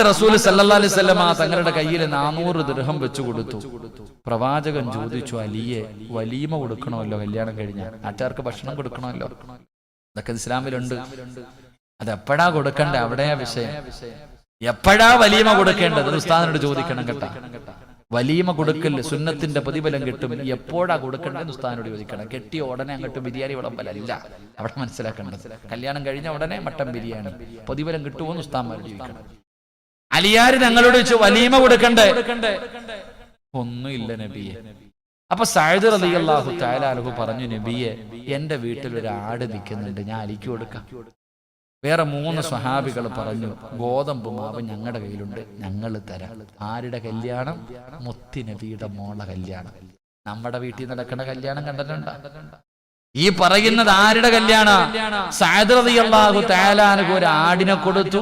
റസൂൽ സല്ലല്ലാഹു അലൈഹി വസല്ലം തങ്ങളുടെ കയ്യിൽ 400 ദിർഹം വെച്ചു കൊടുത്തു. പ്രവാചകൻ ചോദിച്ചു, അലിയെ വലീമ കൊടുക്കണമല്ലോ, കല്യാണം കഴിഞ്ഞ നാട്ടുകാർക്ക് ഭക്ഷണം കൊടുക്കണമല്ലോ, ഇതൊക്കെ ഇസ്ലാമിലുണ്ട്. അതെപ്പോഴാ കൊടുക്കണ്ടേ? അവിടെയാ വിഷയം. എപ്പോഴാ വലീമ കൊടുക്കേണ്ടത്? ഉസ്താദിനോട് ചോദിക്കണം കേട്ടാ. വലീമ കൊടുക്കല് സുന്നത്തിന്റെ പ്രതിഫലം കിട്ടും. എപ്പോഴാ കൊടുക്കേണ്ടത് ഉസ്താദിനോട് ചോദിക്കണം. കെട്ടിയ ഉടനെ അങ്ങോട്ട് ബിരിയാണി വിളമ്പലല്ല, അവിടെ മനസ്സിലാക്കേണ്ടത്. കല്യാണം കഴിഞ്ഞ ഉടനെ മട്ടൻ ബിരിയാണി പ്രതിഫലം കിട്ടുമോന്ന് ഉസ്താദ്മാരോട് ചോദിക്കണം. അലിയാർ ഞങ്ങളോട് ചോദിച്ചു, വലീമ കൊടുക്കണ്ടേ? ഒന്നുമില്ല നബിയെ. അപ്പൊ സഅദ് റളിയല്ലാഹു തആല അൻഹു പറഞ്ഞു, നബിയെ എന്റെ വീട്ടിൽ ഒരു ആട് നിൽക്കുന്നുണ്ട്, ഞാൻ അലിക്ക് കൊടുക്കാം. വേറെ 3 സ്വഹാബികൾ പറഞ്ഞു, ഗോതമ്പ് മാവ് ഞങ്ങളുടെ കയ്യിലുണ്ട്, ഞങ്ങൾ തരാം. ആരുടെ കല്യാണം? മുത്തി നബിയുടെ മോളെ കല്യാണം. നമ്മുടെ വീട്ടിൽ നടക്കുന്ന കല്യാണം കണ്ടിട്ടുണ്ടോ? ഈ പറയുന്നത് ആരുടെ കല്യാണം? സഅദ് റളിയല്ലാഹു തആല അൻഹു ഒരു ആടിനെ കൊടുത്തു,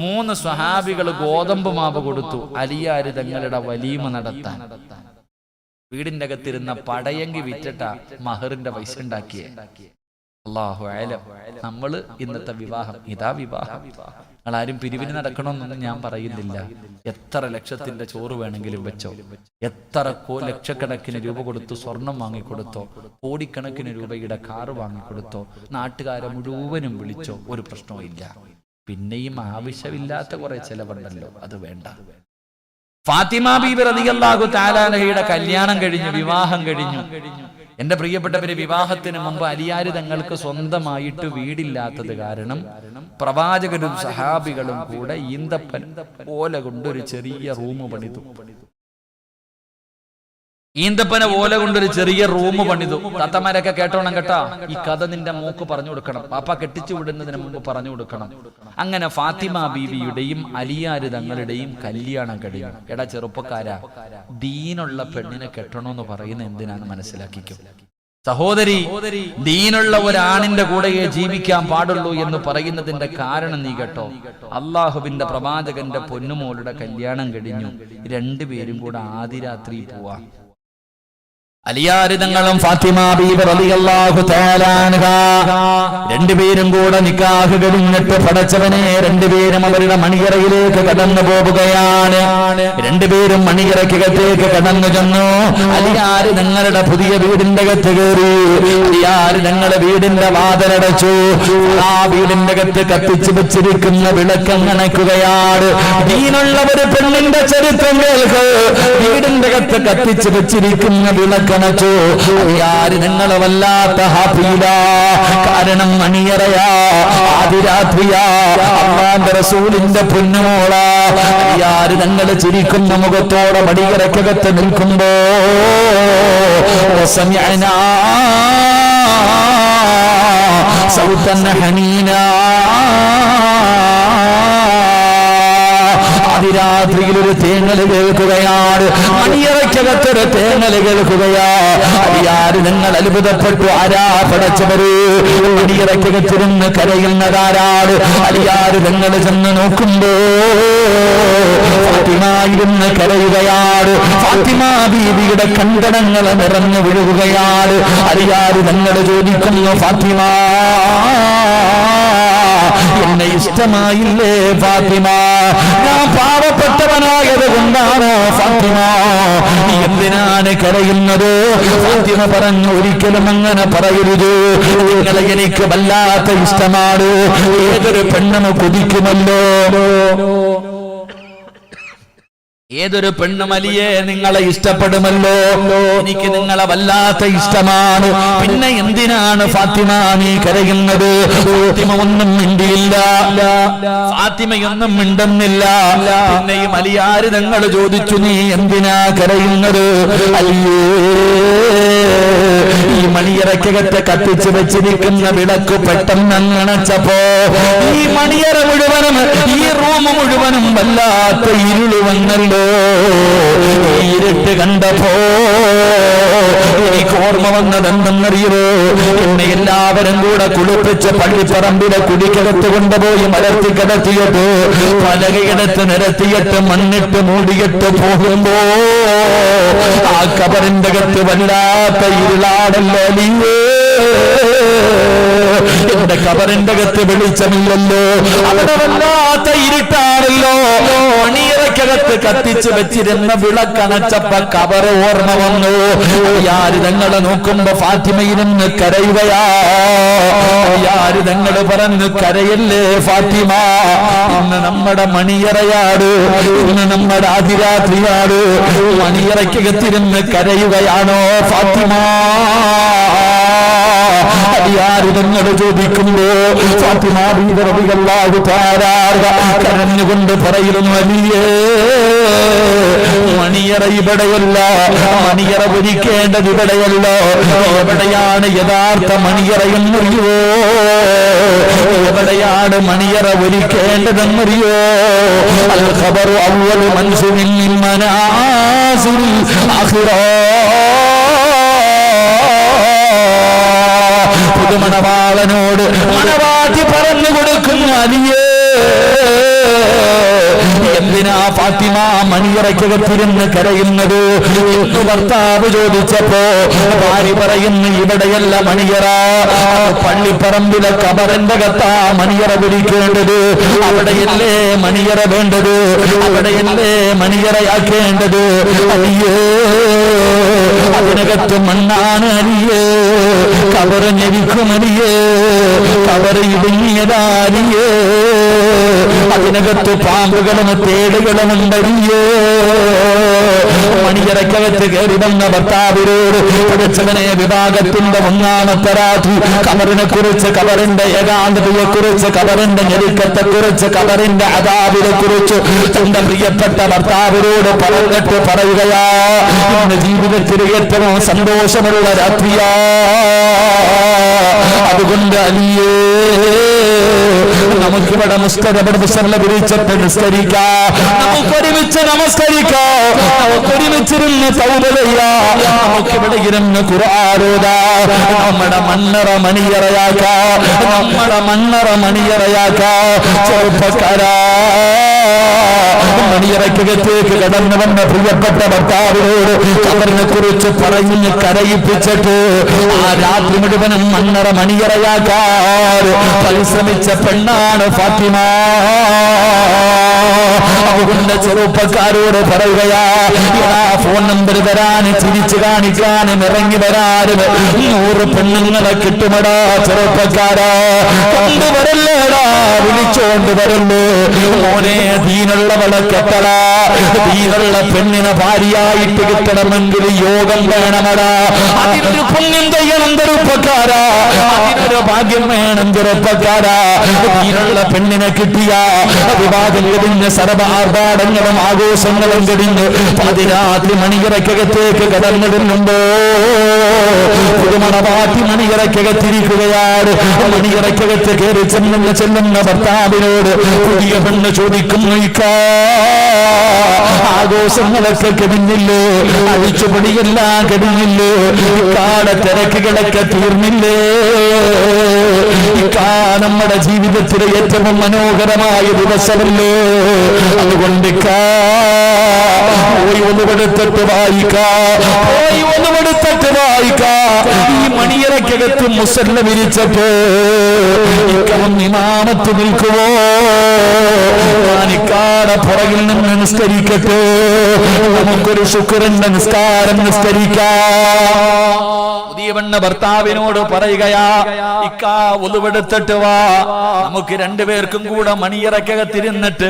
3 സ്വഹാബികൾ ഗോതമ്പ് മാവ് കൊടുത്തു, അലിയാര് തങ്ങളുടെ വലീമ നടത്താൻ. വീടിന്റെ അകത്തിരുന്ന പടയങ്കി വിറ്റിട്ട മഹറിന്റെ പൈസ ഉണ്ടാക്കിയേ. അല്ലാഹു അഅലം. നമ്മള് ഇന്നത്തെ വിവാഹം, ഇതാ വിവാഹം. ആരും പിരിവിന് നടക്കണമെന്നൊന്നും ഞാൻ പറയുന്നില്ല. എത്ര ലക്ഷത്തിന്റെ ചോറ് വേണമെങ്കിലും വെച്ചോ, എത്ര ലക്ഷക്കണക്കിന് രൂപ കൊടുത്തു സ്വർണം വാങ്ങിക്കൊടുത്തോ, കോടിക്കണക്കിന് രൂപയുടെ കാറ് വാങ്ങിക്കൊടുത്തോ, നാട്ടുകാരെ മുഴുവനും വിളിച്ചോ, ഒരു പ്രശ്നവും ഇല്ല. പിന്നെയും ആവശ്യമില്ലാത്ത കുറെ ചെലവുണ്ടല്ലോ, അത് വേണ്ട. ഫാത്തിമ ബീബി റളിയല്ലാഹു തആല അൻഹയുടെ കല്യാണം കഴിഞ്ഞു, വിവാഹം കഴിഞ്ഞു. എന്റെ പ്രിയപ്പെട്ടവരെ, വിവാഹത്തിന് മുമ്പ് അലിയാര് തങ്ങൾക്ക് സ്വന്തമായിട്ട് വീടില്ലാത്തത് കാരണം പ്രവാചകരും സഹാബികളും കൂടെ ഈന്തപ്പൻ ഓല കൊണ്ടൊരു ചെറിയ റൂം പണിതു. ഈന്തപ്പന ഓല കൊണ്ടൊരു ചെറിയ റൂം പണിതു. താത്തമാരൊക്കെ കേട്ടോണം കേട്ടാ. ഈ കഥ നിന്റെ മോക്ക് പറഞ്ഞു കൊടുക്കണം, പാപ്പ കെട്ടിച്ചു വിടുന്നതിന് മുമ്പ് പറഞ്ഞു കൊടുക്കണം. അങ്ങനെ ഫാത്തിമ ബീവിയുടെയും അലിയാര് തങ്ങളുടെയും കല്യാണം കഴിഞ്ഞു. എടാ ചെറുപ്പക്കാരാ, ദീനുള്ള പെണ്ണിനെ കെട്ടണമെന്ന് പറയുന്നത് എന്തിനാന്ന് മനസ്സിലാക്കിക്കും. സഹോദരി, ദീനുള്ള ഒരാണിന്റെ കൂടെയേ ജീവിക്കാൻ പാടുള്ളൂ എന്ന് പറയുന്നതിന്റെ കാരണം നീ കേട്ടോ. അള്ളാഹുവിന്റെ പ്രവാചകന്റെ പൊന്നുമോളുടെ കല്യാണം കഴിഞ്ഞു. 2 പേരും കൂടെ ആദിരാത്രി പോവാ. അലിയാര് തങ്ങളും ഫാത്തിമ ബീബി റളിയല്ലാഹു തആല അൻഹാ 2 പേരും കൂടെ നിക്കാഹ് കഴിഞ്ഞിട്ട് പടച്ചവനെ 2 പേരും അവരുടെ മണിയറയിലേക്ക് കടന്നു പോവുകയാണ്. 2 പേരും മണിയറയ്ക്കകത്തേക്ക് കടന്നു ചെന്നു. അലിയാര് തങ്ങളുടെ പുതിയ വീടിന്റെ അകത്ത് കയറി. അലിയാര് തങ്ങളുടെ വീടിന്റെ വാതിലടച്ചു. ആ വീടിന്റെ അകത്ത് കത്തിച്ചു വെച്ചിരിക്കുന്ന വിളക്കം അണയ്ക്കുകയാണ്. ദീനുള്ള ഒരു പെണ്ണിന്റെ ചരിത്രം കേൾക്ക്. വീടിന്റെ അകത്ത് കത്തിച്ചു വെച്ചിരിക്കുന്ന വിളക്ക് ാര് നിങ്ങളെ വല്ലാത്ത ഹാപ്പിയില. കാരണം മണിയറയാ, ആദിരാത്രിയാ, അല്ലാഹുവിന്റെ റസൂലിന്റെ പൊന്നുമോള. യാര് ഞങ്ങള് ചിരിക്കുന്ന മുഖത്തോടെ മണിയറയ്ക്കകത്ത് നിൽക്കുമ്പോ സമിഅനാ സൗതൻ ഹനീനാ. അതിരാത്രിയിൽ ഒരു തേങ്ങല് കേൾക്കുകയാണ്. മണിയറയ്ക്കകത്തൊരു തേങ്ങല് കേൾക്കുകയാ. അലിയാര് നിങ്ങൾ അത്ഭുതപ്പെട്ടു. ആരാ പടച്ചവര്? മണിയറയ്ക്കകത്തിരുന്ന് കരയുന്നതാരാണ്? അലിയാര് നിങ്ങൾ ചെന്ന് നോക്കുമ്പോ ഫാത്തിമ ഇരുന്ന് കരയുകയാണ്. ഫാത്തിമ ബീവിയുടെ കങ്കണങ്ങൾ നിറഞ്ഞു വീഴുകയാണ്. അലിയാര് നിങ്ങൾ ചോദിക്കുന്നു, ഫാത്തിമ എന്നെ ഇഷ്ടമായില്ലേ ഫാത്തിമ? ഞാൻ പാവപ്പെട്ടവനായത് കൊണ്ടാണോ ഫാത്തിമ നീ എന്തിനാണ് കരയുന്നത്? ഫാത്തിമ പറഞ്ഞു, ഒരിക്കലും അങ്ങനെ പറയരുത്. നിങ്ങളെ എനിക്ക് വല്ലാത്ത ഇഷ്ടമാണ്. ഏതൊരു പെണ്ണും കൊതിക്കുമല്ലോ, ഏതൊരു പെണ്ണുമലിയെ നിങ്ങളെ ഇഷ്ടപ്പെടുമല്ലോ. എനിക്ക് നിങ്ങളെ വല്ലാത്ത ഇഷ്ടമാണ്. പിന്നെ എന്തിനാണ് ഫാത്തിമ നീ കരയുന്നത്? ഫാത്തിമ ഒന്നും മിണ്ടിയില്ല. ഫാത്തിമയൊന്നും മിണ്ടുന്നില്ല. പിന്നെയും അലിയാര് നിങ്ങൾ ചോദിച്ചു, നീ എന്തിനാ കരയുന്നത്? അയ്യേ, ഈ മണിയറയ്ക്കകത്ത് കത്തിച്ചു വെച്ചിരിക്കുന്ന വിളക്ക് പെട്ടെന്ന് അണച്ചപ്പോ ഈ മണിയറ മുഴുവനും, ഈ റൂം മുഴുവനും വല്ലാത്ത ഇരുള് വന്നല്ലോ. ഇരുട്ട് കണ്ടപ്പോ എനിക്ക് ഓർമ്മ വന്നത് എന്തെന്നറിയുമോ? എന്നെ എല്ലാവരും കൂടെ കുളിപ്പിച്ച് പള്ളിപ്പറമ്പിലെ കുടിക്കകത്ത് കൊണ്ടുപോയി മലർത്തി കിടത്തിയിട്ട് പലകയിടത്ത് നിരത്തിയിട്ട് മണ്ണിട്ട് മൂടിയിട്ട് പോകുമ്പോ ആ കബറിന്റെ അകത്ത് വല്ലാത്ത ഇരുളാടല്ലോ നീയേ. എന്റെ കബറിന്റെ അകത്ത് വെളിച്ചമില്ലല്ലോ, അവിടെ വല്ലാത്ത ഇരുട്ടാണല്ലോ. മണിയറക്കകത്ത് കത്തിച്ചു വെച്ചിരുന്ന വിളക്കണച്ചപ്പ കബറ് ഓർമ്മ വന്നു. യാര് തങ്ങളെ നോക്കുമ്പോ ഫാത്തിമയിരുന്ന് കരയുകയാ. യാര് തങ്ങള് പറഞ്ഞു കരയല്ലേ ഫാത്തിമ, ഇന്ന് നമ്മുടെ മണിയറയാട്, ഇന്ന് നമ്മുടെ അതിരാത്രിയാട്. മണിയറക്കകത്തിരുന്ന് കരയുകയാണോ ഫാത്തിമ? അടിയാരിതങ്ങള് ചോദിക്കുമ്പോ ഫാത്തിമ ബീവി റളിയല്ലാഹു തആല കരഞ്ഞുകൊണ്ട് പറയുന്നു, അലിയേ മണിയറ ഇവിടെയല്ല, മണിയറ ഒരുക്കേണ്ടത് ഇവിടെയല്ല. എവിടെയാണ് യഥാർത്ഥ മണിയറയെന്നറിയോ? എവിടെയാണ് മണിയറ ഒരുക്കേണ്ടതെന്നറിയോ? അൽ ഖബറു അവ്വലു മൻസിലിൻ മിൻ മനാസിലിൽ ആഖിറ. പുതുമണവാളനോട് മണവാട്ടി പറഞ്ഞു കൊടുക്കുന്ന അലിയേ, എന്തിനാ ഫാത്തിമ മണിയറയ്ക്കകത്തിരുന്ന് കരയുന്നത് എന്ന് ഭർത്താവ് ചോദിച്ചപ്പോ ഭാര്യ പറയുന്നു, ഇവിടെയല്ല മണിയറ, പള്ളിപ്പറമ്പിലെ കബറിന്റെ കത്താ മണിയറ പിടിക്കേണ്ടത്. അവിടെയല്ലേ മണിയറ വേണ്ടത്, അവിടെയല്ലേ മണിയറയാക്കേണ്ടത്. അലിയേ അതിനകത്ത് മണ്ണാണ് അലിയേ, കബറ് ഞെരിക്കും അലിയേ, കബറ് ഇടുങ്ങിയതാലിയേ, അതിനകത്ത് പാമ്പുകളും തേടുകളുമുണ്ടറിയോ. മണിയറക്കകത്ത് കയറി വന്ന ഭർത്താവിനോട് പഠിച്ചവനെ വിഭാഗത്തിന്റെ ഒന്നാമത്തെ രാത്രി കബറിനെ കുറിച്ച്, കബറിന്റെ ഏകാന്തതയെ കുറിച്ച്, കബറിന്റെ ഞെരുക്കത്തെ കുറിച്ച്, കബറിന്റെ അദാബിനെ കുറിച്ച് തന്റെ പ്രിയപ്പെട്ട ഭർത്താവിനോട് പറഞ്ഞിട്ട് പറയുകയാ, ഇന്ന് ജീവിതത്തിൽ ഏറ്റവും സന്തോഷമുള്ള രാത്രിയാ. അതുകൊണ്ട് അലിയേ നമുക്കിവിടെ മുസ്തഖബർല വിരിച്ചിട്ട് നിസ്കരിക്കാം, നമുക്കൊരുമിച്ച് നമസ്കരിക്കാം, നമുക്കൊരുമിച്ചിരുന്ന് തൗബ ചെയ്യാം, നമുക്കിവിടെ ഇരുന്ന് ഖുർആൻ ഓതാം. നമ്മുടെ മണ്ണറ മണിയറയാക്കാം, നമ്മുടെ മണ്ണറ മണിയറയാക്കാം. ചെറുപ്പക്കാരാ, മണിയറയ്ക്കകത്തേക്ക് കടന്നു വന്ന പ്രിയപ്പെട്ട ഭർത്താവിനോട് കബറിനെ കുറിച്ച് പറഞ്ഞ് കരയിപ്പിച്ചിട്ട് ആ രാത്രി മുഴുവനും മണ്ണറ മണിയറയാക്കാൻ പരിശ്രമിച്ച പെണ്ണാണ് ഫാത്തിമ. അതുകൊണ്ട് ചെറുപ്പക്കാരോട് പറയുകയാ, ഫോൺ നമ്പർ തരാന്, ചിരിച്ചു കാണിക്കാനും ഇറങ്ങി വരാനും 100 പെണ്ണുങ്ങളെ കിട്ടുമടാ ചെറുപ്പക്കാരാ. കൊണ്ടുവരല്ലേടാ, വിളിച്ചോണ്ട് വരല്ലേ മോനെ. ദീനുള്ളവളെ കെട്ടടാ, ദീനുള്ള പെണ്ണിനെ ഭാര്യയായിട്ട് കിട്ടണമെങ്കിൽ യോഗം വേണമടാ. അതിനൊരു പുണ്യം ചെയ്യണം ചെറുപ്പക്കാരാ, അതിനൊരു ഭാഗ്യം വേണം ചെറുപ്പക്കാരാ. ദീനുള്ള പെണ്ണിനെ കിട്ടിയ വിവാഹം കഴിഞ്ഞ് സർവ ആർഭാടങ്ങളും ആഘോഷങ്ങളും കഴിഞ്ഞ് പാതിരാത്രി മണിയറയ്ക്കകത്തേക്ക് കടന്നിടുന്നുണ്ടോ പുതുമണവാട്ടി മണിയറയ്ക്കകത്തിരിക്കുകയാണ്. മണിയറയ്ക്കകത്ത് കയറി ചെല്ലുന്ന ഭർത്താവിനോട് പുതിയ പെണ്ണ് ചോദിക്കുന്നു, ആഘോഷങ്ങളൊക്കെ കഴിഞ്ഞില്ലേ, അഴിച്ചുപൊടിയെല്ലാം കഴിഞ്ഞില്ലേ, ഇക്കാടെ തിരക്കുകളൊക്കെ തീർന്നില്ലേ, നമ്മുടെ ജീവിതത്തിലെ ഏറ്റവും മനോഹരമായ ദിവസമല്ലേ, അതുകൊണ്ട് പോയി ഒന്നുപെടുത്തിട്ട് വായിക്കാ. ഈ മണിയറയ്ക്കകത്ത് മുസല്ല വിരിച്ചിട്ട് ഇമാമത്ത് നിൽക്കുവോ, ഞാനിക്കാടെ പുറകിൽ നിന്ന് നിസ്കരിക്കട്ടെ, നമുക്കൊരു ശുക്രന്റെ നിസ്കാരം നിസ്കരിക്കാം. പുതിയവണ്ണ ഭർത്താവിനോട് പറയുകയാ, ഇക്കാ ഒലുവെടുത്തിട്ട് വാ, നമുക്ക് രണ്ടുപേർക്കും കൂടെ മണിയറക്കകത്തിരുന്നിട്ട്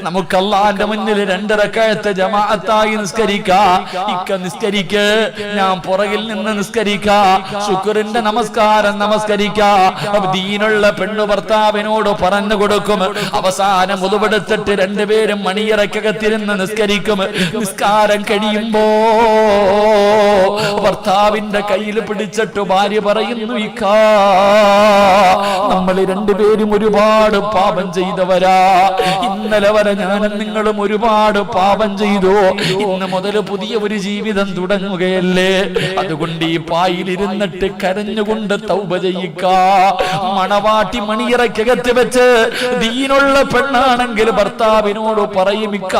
നമുക്ക് അല്ലാഹുവിന്റെ മുന്നിൽ 2 റക്അത്ത് ജമാഅത്തായി നിസ്കരിക്കാം. ഇക്ക നിസ്കരിക്ക്, ഞാൻ പുറകിൽ നിന്ന് നിസ്കരിക്കാം, ശുക്രിന്റെ നമസ്കാരം നമസ്കരിക്കാം. ദീനുള്ള പെണ്ണു ഭർത്താവിനോട് പറഞ്ഞു കൊടുക്കും. അവസാനം ഒലുവെടുത്തിട്ട് രണ്ടുപേരും മണിയറക്കകത്തിരുന്ന് നിസ്കരിക്കും. നിസ്കാരം കഴിയുമ്പോ ഭർത്താവിന്റെ കയ്യിൽ പിടിച്ചിട്ട് ഭാര്യ പറയുന്നു, ഇക്കാ നമ്മൾ രണ്ടുപേരും ഒരുപാട് പാപം ചെയ്തവരാ, ഇന്നലെ വരെ ഞാനും നിങ്ങളും ഒരുപാട് പാപം ചെയ്തു, ഇന്ന് മുതൽ പുതിയ ഒരു ജീവിതം തുടങ്ങുകയല്ലേ, അതുകൊണ്ട് ഈ പായിലിരുന്നിട്ട് കരഞ്ഞുകൊണ്ട് തൗബ ചെയ്യിക്ക. മണവാട്ടി മണിയറയ്ക്കകത്ത് വെച്ച് ദീനുള്ള പെണ്ണാണെങ്കിൽ ഭർത്താവിനോട് പറയുമിക്ക,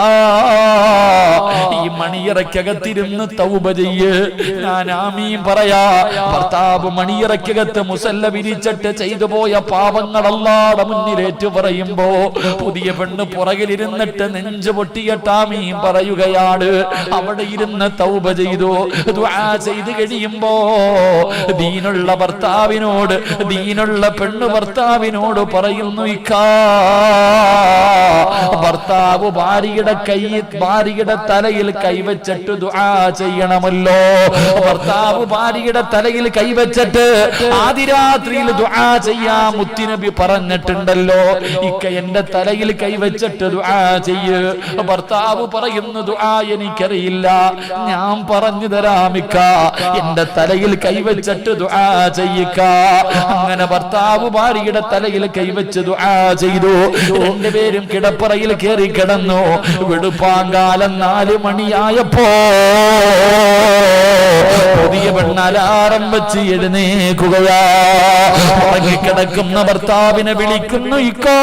ഈ മണിയറയ്ക്കകത്തിരുന്ന് തൗബ ചെയ്യ്, ഞാൻ ആമീൻ പറയാ, ഭർത്താവ് മണിയറയ്ക്കകത്ത് മുസല്ല വിരിച്ചിട്ട് ചെയ്തു പോയ പാപങ്ങൾ അല്ലാഹുവിന്റെ മുന്നിലേറ്റു പറയുമ്പോ പുതിയ പെണ്ണ് പുറകിലിരുന്നിട്ട് നെഞ്ചു പൊട്ടിയട്ടാമീൻ പറയുകയാണ്. അവിടെ ഇരുന്ന് തൗബ ചെയ്തു, ദുആ ചെയ്ത് കഴിയുമ്പോ ദീനുള്ള ഭർത്താവിനോട്, ദീനുള്ള പെണ്ണ് ഭർത്താവിനോട് പറയുന്നു, ഇക്കാ ഭർത്താവ് ഭാര്യയുടെ തലയിൽ കൈവച്ചിട്ട് ദുആ ചെയ്യണമല്ലോ. ഭർത്താവ് ഭാര്യയുടെ തലയിൽ കൈവച്ചിട്ട് ആദിരാത്രിയിൽ ദുആ ചെയ്യാൻ മുത്തുനബി പറഞ്ഞിട്ടുണ്ടല്ലോ. ഇക്ക എന്റെ തലയിൽ കൈവച്ചിട്ട് ദുആ ചെയ്യ്. ഭർത്താവ് പറയുന്നു, ദുആ എനിക്കറിയില്ല, ഞാൻ പറഞ്ഞു തരാമിക്ക, എന്റെ തലയിൽ കൈവച്ചിട്ട് ദുആ ചെയ്യിക്ക. അങ്ങനെ ഭർത്താവ് ഭാര്യയുടെ തലയിൽ കൈവച്ച് ദുആ ചെയ്തു. രണ്ടുപേരും കിടപ്പറയിൽ കയറി കിടന്നു. വെളുപ്പാങ്കാലം 4 മണിയായപ്പോ പുതിയ പെണ്ണ് അലാറം വെച്ച് എഴുന്നേക്കുകയാ. ഉറങ്ങിക്കിടക്കുന്ന ഭർത്താവിനെ വിളിക്കുന്നു, ഇക്കാ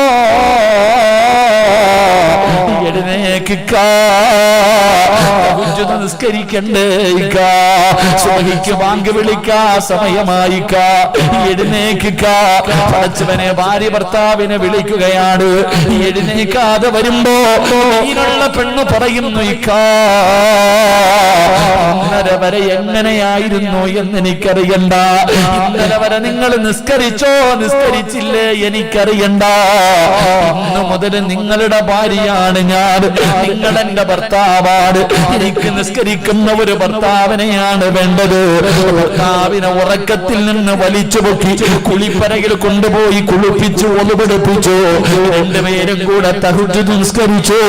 എഴുന്നേക്കിക്ക, നിസ്കരിക്കണ്ടേ ഇക്ക, സുബഹിക്ക് ബാങ്ക് വിളിക്കാ സമയമായിക്ക, എഴുന്നേക്കിക്ക. പടച്ചവനെ ഭാര്യ ഭർത്താവിനെ വിളിക്കുകയാണ്. എഴുന്നേക്കാതെ വരുമ്പോ ഇതിനുള്ള പെണ്ണ് പറയുന്നു, ഇക്ക ഇന്നലെ വരെ എങ്ങനെയായിരുന്നു എന്ന് എനിക്കറിയണ്ട, ഇന്നലെ വരെ നിങ്ങൾ നിസ്കരിച്ചോ നിസ്കരിച്ചില്ലേ എനിക്കറിയണ്ട, ഇന്ന് മുതൽ നിങ്ങളുടെ ഭാര്യയാണ് ഞാൻ, നിങ്ങൾ എന്റെ ഭർത്താവാണ്, എനിക്ക് നിസ്കരിക്കുന്ന ഒരു ഭർത്താവിനെയാണ് വേണ്ടത്. ഭർത്താവിനെ ഉറക്കത്തിൽ നിന്ന് വലിച്ചു പൊക്കി കുളിപ്പരയിൽ കൊണ്ടുപോയി കുളിപ്പിച്ചു, ഒളിപിടിപ്പിച്ചു. രണ്ടുപേരും കൂടെ തഹജ്ജുദ് നിസ്കരിച്ചു.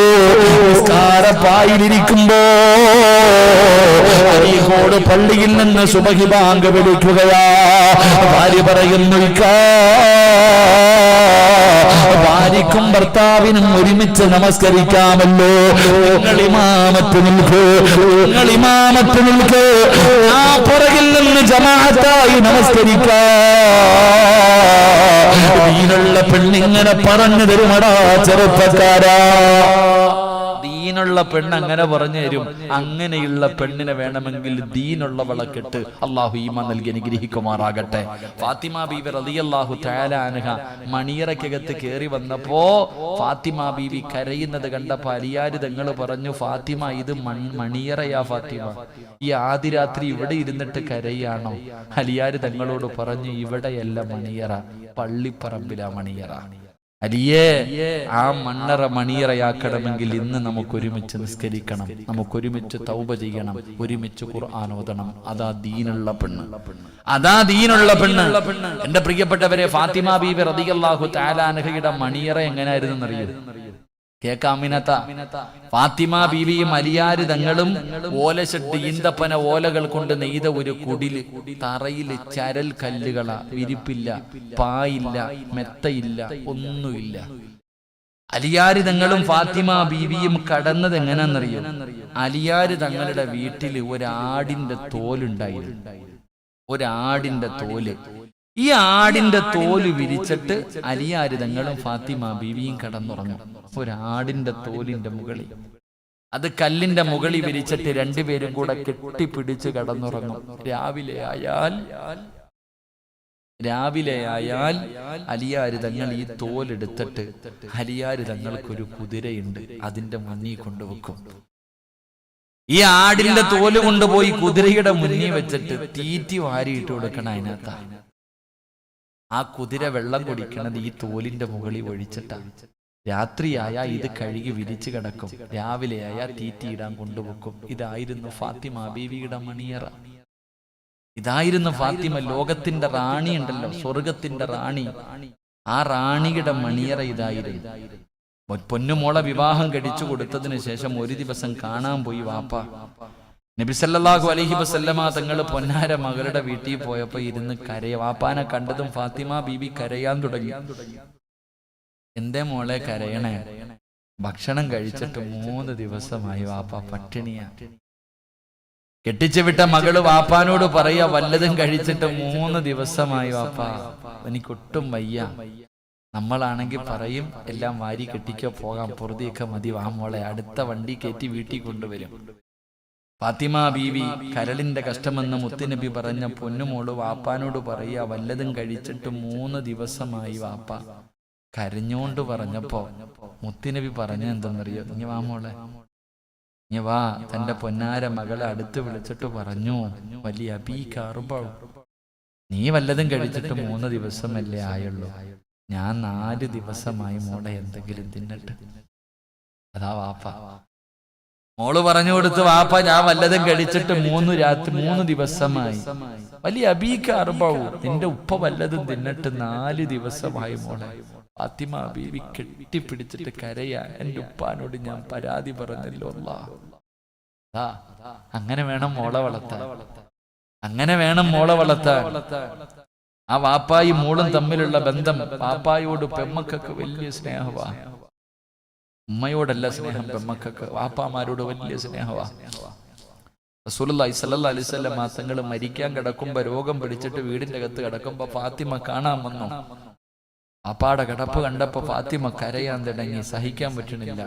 നിസ്കാരപ്പായിലിരിക്കുമ്പോ അരീക്കോട് പള്ളിയിൽ നിന്ന് സുബഹി ബാങ്ക് വിളിക്കുകയാ. ഭാര്യ പറയുന്നു, ഭാര്യക്കും ഭർത്താവിനും ഒരുമിച്ച് നമസ്കരിക്കാമല്ലോ, നിങ്ങൾ ഇമാമത്ത് നിൽക്കൂ, നിങ്ങൾ ഇമാമത്ത് നിൽക്കൂ, ആ പുറകിൽ നിന്ന് ജമാഅത്തായി നമസ്കരിക്കാം. ദീനുള്ള പെണ്ണിങ്ങനെ പറഞ്ഞു തരുമടാ ചെറുപ്പക്കാരാ, ദീനുള്ള പെണ്ണ് അങ്ങനെ പറഞ്ഞു തരും. അങ്ങനെയുള്ള പെണ്ണിനെ വേണമെങ്കിൽ ദീനുള്ളവളെ കെട്ട്. അള്ളാഹു ഈമാൻ നൽകി അനുഗ്രഹിക്കുമാറാകട്ടെ. ഫാത്തിമ ബീവി റളിയല്ലാഹു തആല അൻഹ മണിയറയ്ക്കകത്ത് കയറി വന്നപ്പോ ഫാത്തിമ ബീവി കരയുന്നത് കണ്ടപ്പോ അലിയാര് തങ്ങൾ പറഞ്ഞു, ഫാത്തിമ ഇത് മണിയറയാ ഫാത്തിമ, ഈ ആദിരാത്രി ഇവിടെ ഇരുന്നിട്ട് കരയാണോ? അലിയാര് തങ്ങളോട് പറഞ്ഞു, ഇവിടെയല്ല മണിയറ, പള്ളിപ്പറമ്പിലാ മണിയറ. അലിയേ, ആ മണ്ണറ മണിയറയാക്കണമെങ്കിൽ ഇന്ന് നമുക്ക് ഒരുമിച്ച് നിസ്കരിക്കണം, നമുക്ക് ഒരുമിച്ച് തൗബ ചെയ്യണം, ഒരുമിച്ച് ഖുർആൻ ഓതണം. അതാ ദീനുള്ള പെണ്ണ്, അതാ ദീനുള്ള പെണ്ണ്. എന്റെ പ്രിയപ്പെട്ടവരെ, ഫാത്തിമ ബീബി റളിയല്ലാഹു തആല അൻഹയുടെ മണിയറ എങ്ങനെയായിരുന്നു എന്നറിയോ? കേക്കാമിനത്ത ഫാത്തിമ ബീവിയും അലിയാര് തങ്ങളും ഓലശെട്ട് ഈന്തപ്പന ഓലകൾ കൊണ്ട് നെയ്ത ഒരു കുടില്, തറയില് ചരൽ കല്ലുകളാ, വിരിപ്പില്ല, പായില്ല, മെത്തയില്ല, ഒന്നുമില്ല. അലിയാര് തങ്ങളും ഫാത്തിമ ബീവിയും കടന്നത് എങ്ങനെയാണെന്നറിയോ? അലിയാര് തങ്ങളുടെ വീട്ടിൽ ഒരാടിന്റെ തോലുണ്ടായിരുന്നു, ഒരാടിന്റെ തോല്. ഈ ആടിന്റെ തോല് വിരിച്ചിട്ട് അലിയാര് തങ്ങളും ഫാത്തിമ ബീവിയും കടന്നുറങ്ങും. ഒരാടിന്റെ തോലിന്റെ മുകളിൽ, അത് കല്ലിന്റെ മുകളിൽ വിരിച്ചിട്ട് രണ്ടുപേരും കൂടെ കെട്ടിപ്പിടിച്ച് കടന്നുറങ്ങും. രാവിലെ ആയാൽ അലിയാര് തങ്ങൾ ഈ തോലെടുത്തിട്ട് അലിയാര് തങ്ങൾക്കൊരു കുതിരയുണ്ട്, അതിന്റെ മുന്നിൽ കൊണ്ടുവെക്കും. ഈ ആടിന്റെ തോല് കൊണ്ടുപോയി കുതിരയുടെ മുന്നിൽ വെച്ചിട്ട് തീറ്റി വാരിയിട്ട് കൊടുക്കണം. അതിനകത്ത് ആ കുതിര വെള്ളം കുടിക്കണത് ഈ തോലിന്റെ മുകളിൽ ഒഴിച്ചിട്ടാണ്. രാത്രിയായ ഇത് കഴുകി വിരിച്ചു കിടക്കും, രാവിലെയായ തീറ്റിയിടാൻ കൊണ്ടുവെക്കും. ഇതായിരുന്നു ഫാത്തിമ ബീവിയുടെ മണിയറ, ഇതായിരുന്നു ഫാത്തിമ. ലോകത്തിന്റെ റാണി ഉണ്ടല്ലോ, സ്വർഗത്തിന്റെ റാണി, ആ റാണിയുടെ മണിയറ ഇതായിരുന്നു. പൊന്നുമോളെ വിവാഹം കഴിച്ചു കൊടുത്തതിന് ശേഷം ഒരു ദിവസം കാണാൻ പോയി വാപ്പ. നബി സല്ലല്ലാഹു അലൈഹി വസല്ലമ തങ്ങൾ പൊന്നാര മകളുടെ വീട്ടിൽ പോയപ്പോ ഇരുന്ന് വാപ്പാനെ കണ്ടതും ഫാത്തിമ ബീബി കരയാൻ തുടങ്ങി. എന്തേ മോളെ കരയണേ? ഭക്ഷണം കഴിച്ചിട്ട് 3 ദിവസമായി വാപ്പ പട്ടിണിയാ. കെട്ടിച്ചു വിട്ട മകള് വാപ്പാനോട് പറയാ, വല്ലതും കഴിച്ചിട്ട് 3 ദിവസമായി വാപ്പ, എനിക്കൊട്ടും വയ്യ. നമ്മളാണെങ്കിൽ പറയും, എല്ലാം വാരി കെട്ടിക്കോ, പോകാം, പൊറുതിയൊക്കെ മതി, വാ മോളെ, അടുത്ത വണ്ടി കയറ്റി വീട്ടിൽ കൊണ്ടുവരും. ഫാത്തിമ ബീവി കരളിന്റെ കഷ്ടമെന്ന് മുത്തുനബി പറഞ്ഞ പൊന്നുമോള് വാപ്പാനോട് പറയാ, വല്ലതും കഴിച്ചിട്ട് 3 ദിവസമായി വാപ്പ. കരഞ്ഞോണ്ട് പറഞ്ഞപ്പോ മുത്തുനബി പറഞ്ഞ എന്തെന്നറിയോ? ഇനി വാ മോളെ, ഇനി വാ. തന്റെ പൊന്നാര മകളെ അടുത്ത് വിളിച്ചിട്ട് പറഞ്ഞു, വലിയ അബീകാറുബൗ, നീ വല്ലതും കഴിച്ചിട്ട് 3 ദിവസമല്ലേ ആയുള്ളൂ, ഞാൻ 4 ദിവസമായി മോളെ എന്തെങ്കിലും തിന്നട്ടെ. അതാ വാപ്പ. മോള് പറഞ്ഞു കൊടുത്ത്, വാപ്പ ഞാൻ വല്ലതും കഴിച്ചിട്ട് 3 ദിവസമായി. വലിയ അബീകാറുബൗ, നിന്റെ ഉപ്പ വല്ലതും തിന്നിട്ട് 4 ദിവസമായി മോളെ. ഫാത്തിമ ബീവി കെട്ടിപ്പിടിച്ചിട്ട് കരയാ, എന്റെ ഉപ്പാനോട് ഞാൻ പരാതി പറഞ്ഞല്ലോ അല്ലാഹ്. അങ്ങനെ വേണം മോളെ വളർത്താൻ, അങ്ങനെ വേണം മോളെ വളർത്താൻ. ആ വാപ്പായും മോളും തമ്മിലുള്ള ബന്ധം, വാപ്പായോട് പെമ്മക്കൊക്കെ വലിയ സ്നേഹവാ. ഉമ്മയോടല്ല സ്നേഹം പെമ്മക്കൊക്കെ, വാപ്പാമാരോട് വലിയ സ്നേഹവാ. റസൂലുള്ളാഹി സ്വല്ലല്ലാഹു അലൈഹി വസല്ലം തങ്ങൾ മരിക്കാൻ കിടക്കുമ്പോ, രോഗം പിടിച്ചിട്ട് വീടിന്റെ അകത്ത് കിടക്കുമ്പോ ഫാത്തിമ കാണാൻ വന്നു. വാപ്പാടെ കിടപ്പ് കണ്ടപ്പോ ഫാത്തിമ കരയാൻ തുടങ്ങി, സഹിക്കാൻ പറ്റണില്ല.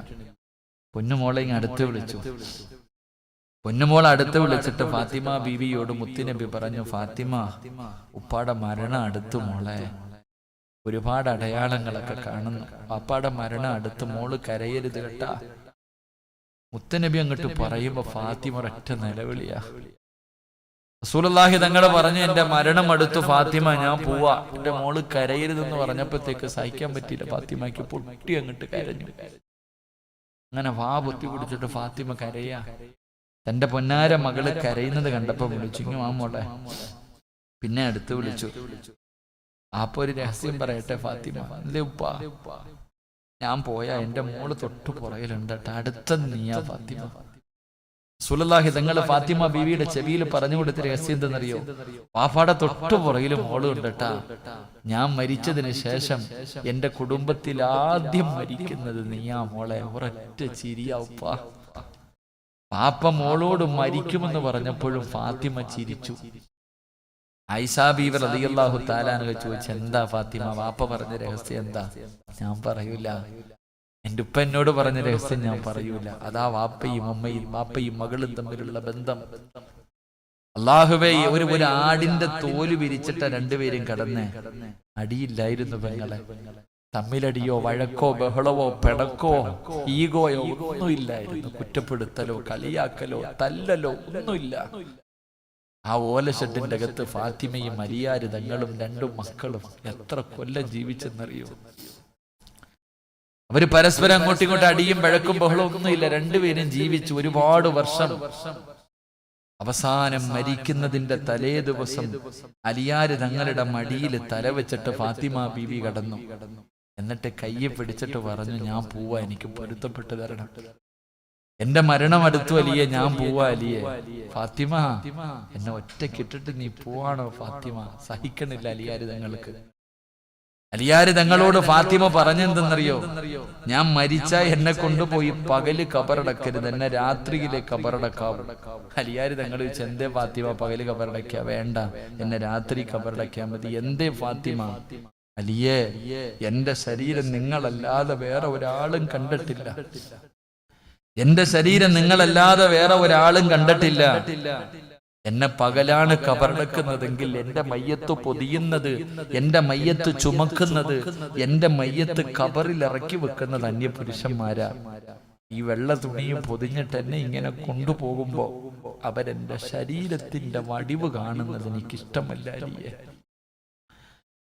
പൊന്നുമോളെ അടുത്ത് വിളിച്ചു. പൊന്നുമോളെ അടുത്ത് വിളിച്ചിട്ട് ഫാത്തിമ ബീവിയോട് മുത്തുനബി പറഞ്ഞു, ഫാത്തിമ, ഉപ്പാടെ മരണം അടുത്തു മോളെ, ഒരുപാട് അടയാളങ്ങളൊക്കെ കാണുന്നു. വാപ്പാടെ മരണം അടുത്ത്, മോള് കരയരുത് കേട്ടാ. മുത്തുനബി അങ്ങോട്ട് പറയുമ്പോ ഫാത്തിമ ഒരൊറ്റ നിലവിളിയാ. റസൂലുള്ളാഹി തങ്ങൾ പറഞ്ഞു, എന്റെ മരണം അടുത്തു ഫാത്തിമ, ഞാൻ പോവാ, എന്റെ മോള് കരയരുതെന്ന് പറഞ്ഞപ്പോഴത്തേക്ക് സഹിക്കാൻ പറ്റിയില്ല. ഫാത്തിമയ്ക്ക് പൊട്ടി അങ്ങോട്ട് കരഞ്ഞു. അങ്ങനെ വാ പൊത്തി പിടിച്ചിട്ട് ഫാത്തിമ കരയാ. തന്റെ പൊന്നാര മകള് കരയുന്നത് കണ്ടപ്പോ വിളിച്ചു, ഇങ്ങ് വാ മോളെ. പിന്നെ അടുത്ത് വിളിച്ചു. അപ്പൊ ഒരു രഹസ്യം പറയട്ടെ ഫാത്തിമ, അല്ലേ ഉപ്പാ, ഞാൻ പോയാ എന്റെ മോള് തൊട്ടു പുറകിലുണ്ട് കേട്ടോ, അടുത്ത നീയാ ഫാത്തിമ. റസൂലുള്ളാഹി തങ്ങൾ ഫാത്തിമ ബീവിയുടെ ചെവിയിൽ പറഞ്ഞു കൊടുത്ത രഹസ്യം എന്തെന്നറിയോ? വാപ്പാടെ തൊട്ടു പുറകിലും മോളും ഉണ്ട് കേട്ടാ. ഞാൻ മരിച്ചതിന് ശേഷം എന്റെ കുടുംബത്തിൽ ആദ്യം മരിക്കുന്നത് നീയാ മോളെ. ഒരൊറ്റ ചിരിയാ ഉപ്പാ. പാപ്പ മോളോട് മരിക്കുമെന്ന് പറഞ്ഞപ്പോഴും ഫാത്തിമ ചിരിച്ചു. ആയിഷാ ബീവി റളിയല്ലാഹു തആല അൻഹ ചോദിച്ചു, എന്താ ഫാത്തിമ, വാപ്പ പറഞ്ഞ രഹസ്യം എന്താ? ഞാൻ പറയൂല. എന്റെ ഉപ്പ എന്നോട് പറഞ്ഞ രഹസ്യം ഞാൻ പറയൂല. അതാ വാപ്പയും അമ്മയും, വാപ്പയും മകളും തമ്മിലുള്ള ബന്ധം. അല്ലാഹുവേ, ഒരു ആടിന്റെ തോല് വിരിച്ചിട്ട് രണ്ടുപേരും കടന്ന് അടിയില്ലായിരുന്നു പെങ്ങളെ. തമ്മിലടിയോ വഴക്കോ ബഹളവോ പിണക്കോ ഈഗോയോ ഒന്നുമില്ലായിരുന്നു. കുറ്റപ്പെടുത്തലോ കളിയാക്കലോ തല്ലലോ ഒന്നുമില്ല. ആ ഓലഷെഡിന്റെ അകത്ത് ഫാത്തിമയും അലിയാര് തങ്ങളും 2 മക്കളും എത്ര കൊല്ലം ജീവിച്ചെന്നറിയോ? അവര് പരസ്പരം അങ്ങോട്ടിങ്ങോട്ട് അടിയും വഴക്കും ബഹളവും ഒന്നുമില്ല. രണ്ടുപേരും ജീവിച്ചു ഒരുപാട് വർഷം. അവസാനം മരിക്കുന്നതിന്റെ തലേ ദിവസം അലിയാര് തങ്ങളുടെ മടിയിൽ തല വെച്ചിട്ട് ഫാത്തിമ ബീവി കടന്നു. എന്നിട്ട് കയ്യെ പിടിച്ചിട്ട് പറഞ്ഞു, ഞാൻ പോവാ, എനിക്ക് പൊരുത്തപ്പെട്ടു തരണം. എന്റെ മരണം അടുത്തു അലിയെ, ഞാൻ പോവാ അലിയെ. ഫാത്തിമ, എന്നെ ഒറ്റക്കിട്ടിട്ട് നീ പോവാണോ ഫാത്തിമ? സഹിക്കണില്ല അലിയാര് തങ്ങൾക്ക്. അലിയാര് തങ്ങളോട് ഫാത്തിമ പറഞ്ഞെന്തെന്നറിയോ? ഞാൻ മരിച്ചാ എന്നെ കൊണ്ടുപോയി പകല് കബറടക്കരുത്, എന്നെ രാത്രിയിലെ കബറടക്കാവും. അലിയാര് തങ്ങൾ ചോദിച്ചു, എന്തേ ഫാത്തിമ പകല് കബറടക്ക? വേണ്ട, എന്നെ രാത്രി കബറടക്കാൻ മതി. എന്തേ ഫാത്തിമ? അലിയേ, എന്റെ ശരീരം നിങ്ങളല്ലാതെ വേറെ ഒരാളും കണ്ടിട്ടില്ല. എന്റെ ശരീരം നിങ്ങളല്ലാതെ വേറെ ഒരാളും കണ്ടിട്ടില്ല. എന്നെ പകലാണ് കബറടക്കുന്നതെങ്കിൽ എന്റെ മയ്യത്ത് പൊതിയുന്നത്, എന്റെ മയ്യത്ത് ചുമക്കുന്നത്, എന്റെ മയ്യത്ത് കബറിൽ ഇറക്കി വെക്കുന്നത് അന്യപുരുഷന്മാരാ. ഈ വെള്ള തുണിയും പൊതിഞ്ഞിട്ട് എന്നെ ഇങ്ങനെ കൊണ്ടുപോകുമ്പോ അവരെന്റെ ശരീരത്തിന്റെ വടിവ് കാണുന്നത് എനിക്കിഷ്ടമല്ല അലിയെ.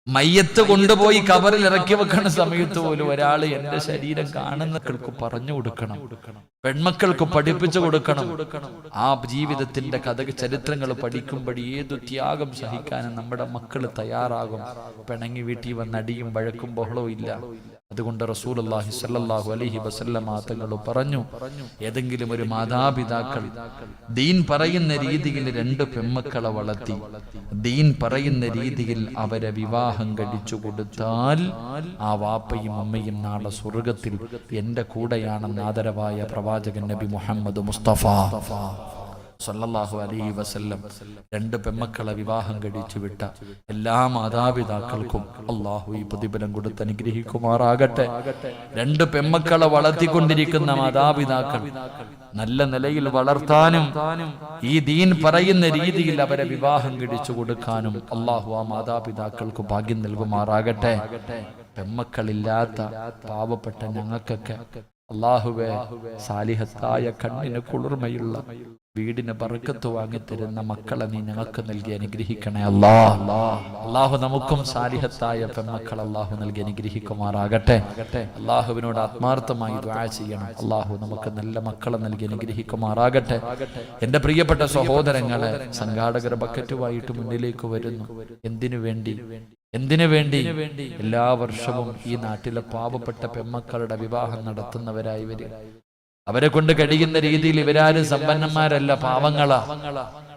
മയ്യത്ത് കൊണ്ടുപോയി കബറിൽ ഇറക്കി വെക്കുന്ന സമയത്ത് പോലും ഒരാൾ എന്റെ ശരീരം കാണുന്നവർക്ക് പറഞ്ഞു കൊടുക്കണം, പെൺമക്കൾക്ക് പഠിപ്പിച്ചു കൊടുക്കണം. ആ ജീവിതത്തിന്റെ ചരിത്രങ്ങൾ പഠിക്കുമ്പോൾ ഏതു ത്യാഗം സഹിക്കാനും നമ്മുടെ മക്കൾ തയ്യാറാകും. പിണങ്ങി വീട്ടിൽ വന്ന് അടിയും വഴക്കും ബഹളവും ഇല്ല. അതുകൊണ്ട് റസൂലുള്ളാഹി സ്വല്ലല്ലാഹു അലൈഹി വസല്ലമ തങ്ങൾ പറഞ്ഞു, ഏതെങ്കിലും ഒരു മാതാപിതാക്കൾ ദീൻ പറയുന്ന രീതിയിൽ 2 പെൺമക്കളെ വളർത്തി ദീൻ പറയുന്ന രീതിയിൽ അവരെ വിവാഹം കഴിച്ചു കൊടുത്താൽ ആ വാപ്പയും അമ്മയും നാളെ സ്വർഗത്തിൽ എന്റെ കൂടെയാണെന്ന് ആദരവായ പ്രവാചകൻ നബി മുഹമ്മദ് മുസ്തഫ സല്ലല്ലാഹു അലൈഹി വസല്ലം 2 പെമ്മക്കളെ വിവാഹം കഴിച്ചു വിട്ട എല്ലാ മാതാപിതാക്കൾക്കും അല്ലാഹു ഈ പ്രതിഫലം കൊടുത്ത് അനുഗ്രഹിക്കുമാറാകട്ടെ. 2 പെമ്മക്കളെ വളർത്തിക്കൊണ്ടിരിക്കുന്ന മാതാപിതാക്കൾ നല്ല നിലയിൽ വളർത്താനും ഈ ദീൻ പറയുന്ന രീതിയിൽ അവരെ വിവാഹം കഴിച്ചു കൊടുക്കാനും അല്ലാഹു ആ മാതാപിതാക്കൾക്ക് ഭാഗ്യം നൽകുമാറാകട്ടെ. പെമ്മക്കളില്ലാത്ത പാവപ്പെട്ട ഞങ്ങൾക്കൊക്കെ അല്ലാഹുവേ സാലിഹത്തായ കണ്ണിന് കുളിർമയുള്ള വീടിന് ബർക്കത്ത് വാങ്ങിത്തരുന്ന മക്കളെ നീ ഞങ്ങൾക്ക് നൽകി അനുഗ്രഹിക്കണേ അല്ലാഹു. നമുക്കും സാലിഹത്തായ പെമ്മക്കൾ അല്ലാഹു നൽകി അനുഗ്രഹിക്കുമാറാകട്ടെ. അല്ലാഹുവിനോട് ആത്മാർത്ഥമായി ദുആ ചെയ്യണം. അല്ലാഹു നമുക്ക് നല്ല മക്കളെ നൽകി അനുഗ്രഹിക്കുമാറാകട്ടെ. എന്റെ പ്രിയപ്പെട്ട സഹോദരങ്ങളെ, സംഘാടകർ ബക്കറ്റുമായിട്ട് മുന്നിലേക്ക് വരുന്നു. എന്തിനു വേണ്ടി? എല്ലാ വർഷവും ഈ നാട്ടിലെ പാവപ്പെട്ട പെമ്മക്കളുടെ വിവാഹം നടത്തുന്നവരായി വരും. അവരെ കൊണ്ട് കഴിയുന്ന രീതിയിൽ, ഇവരാരും സമ്പന്നന്മാരല്ല, പാവങ്ങളാ.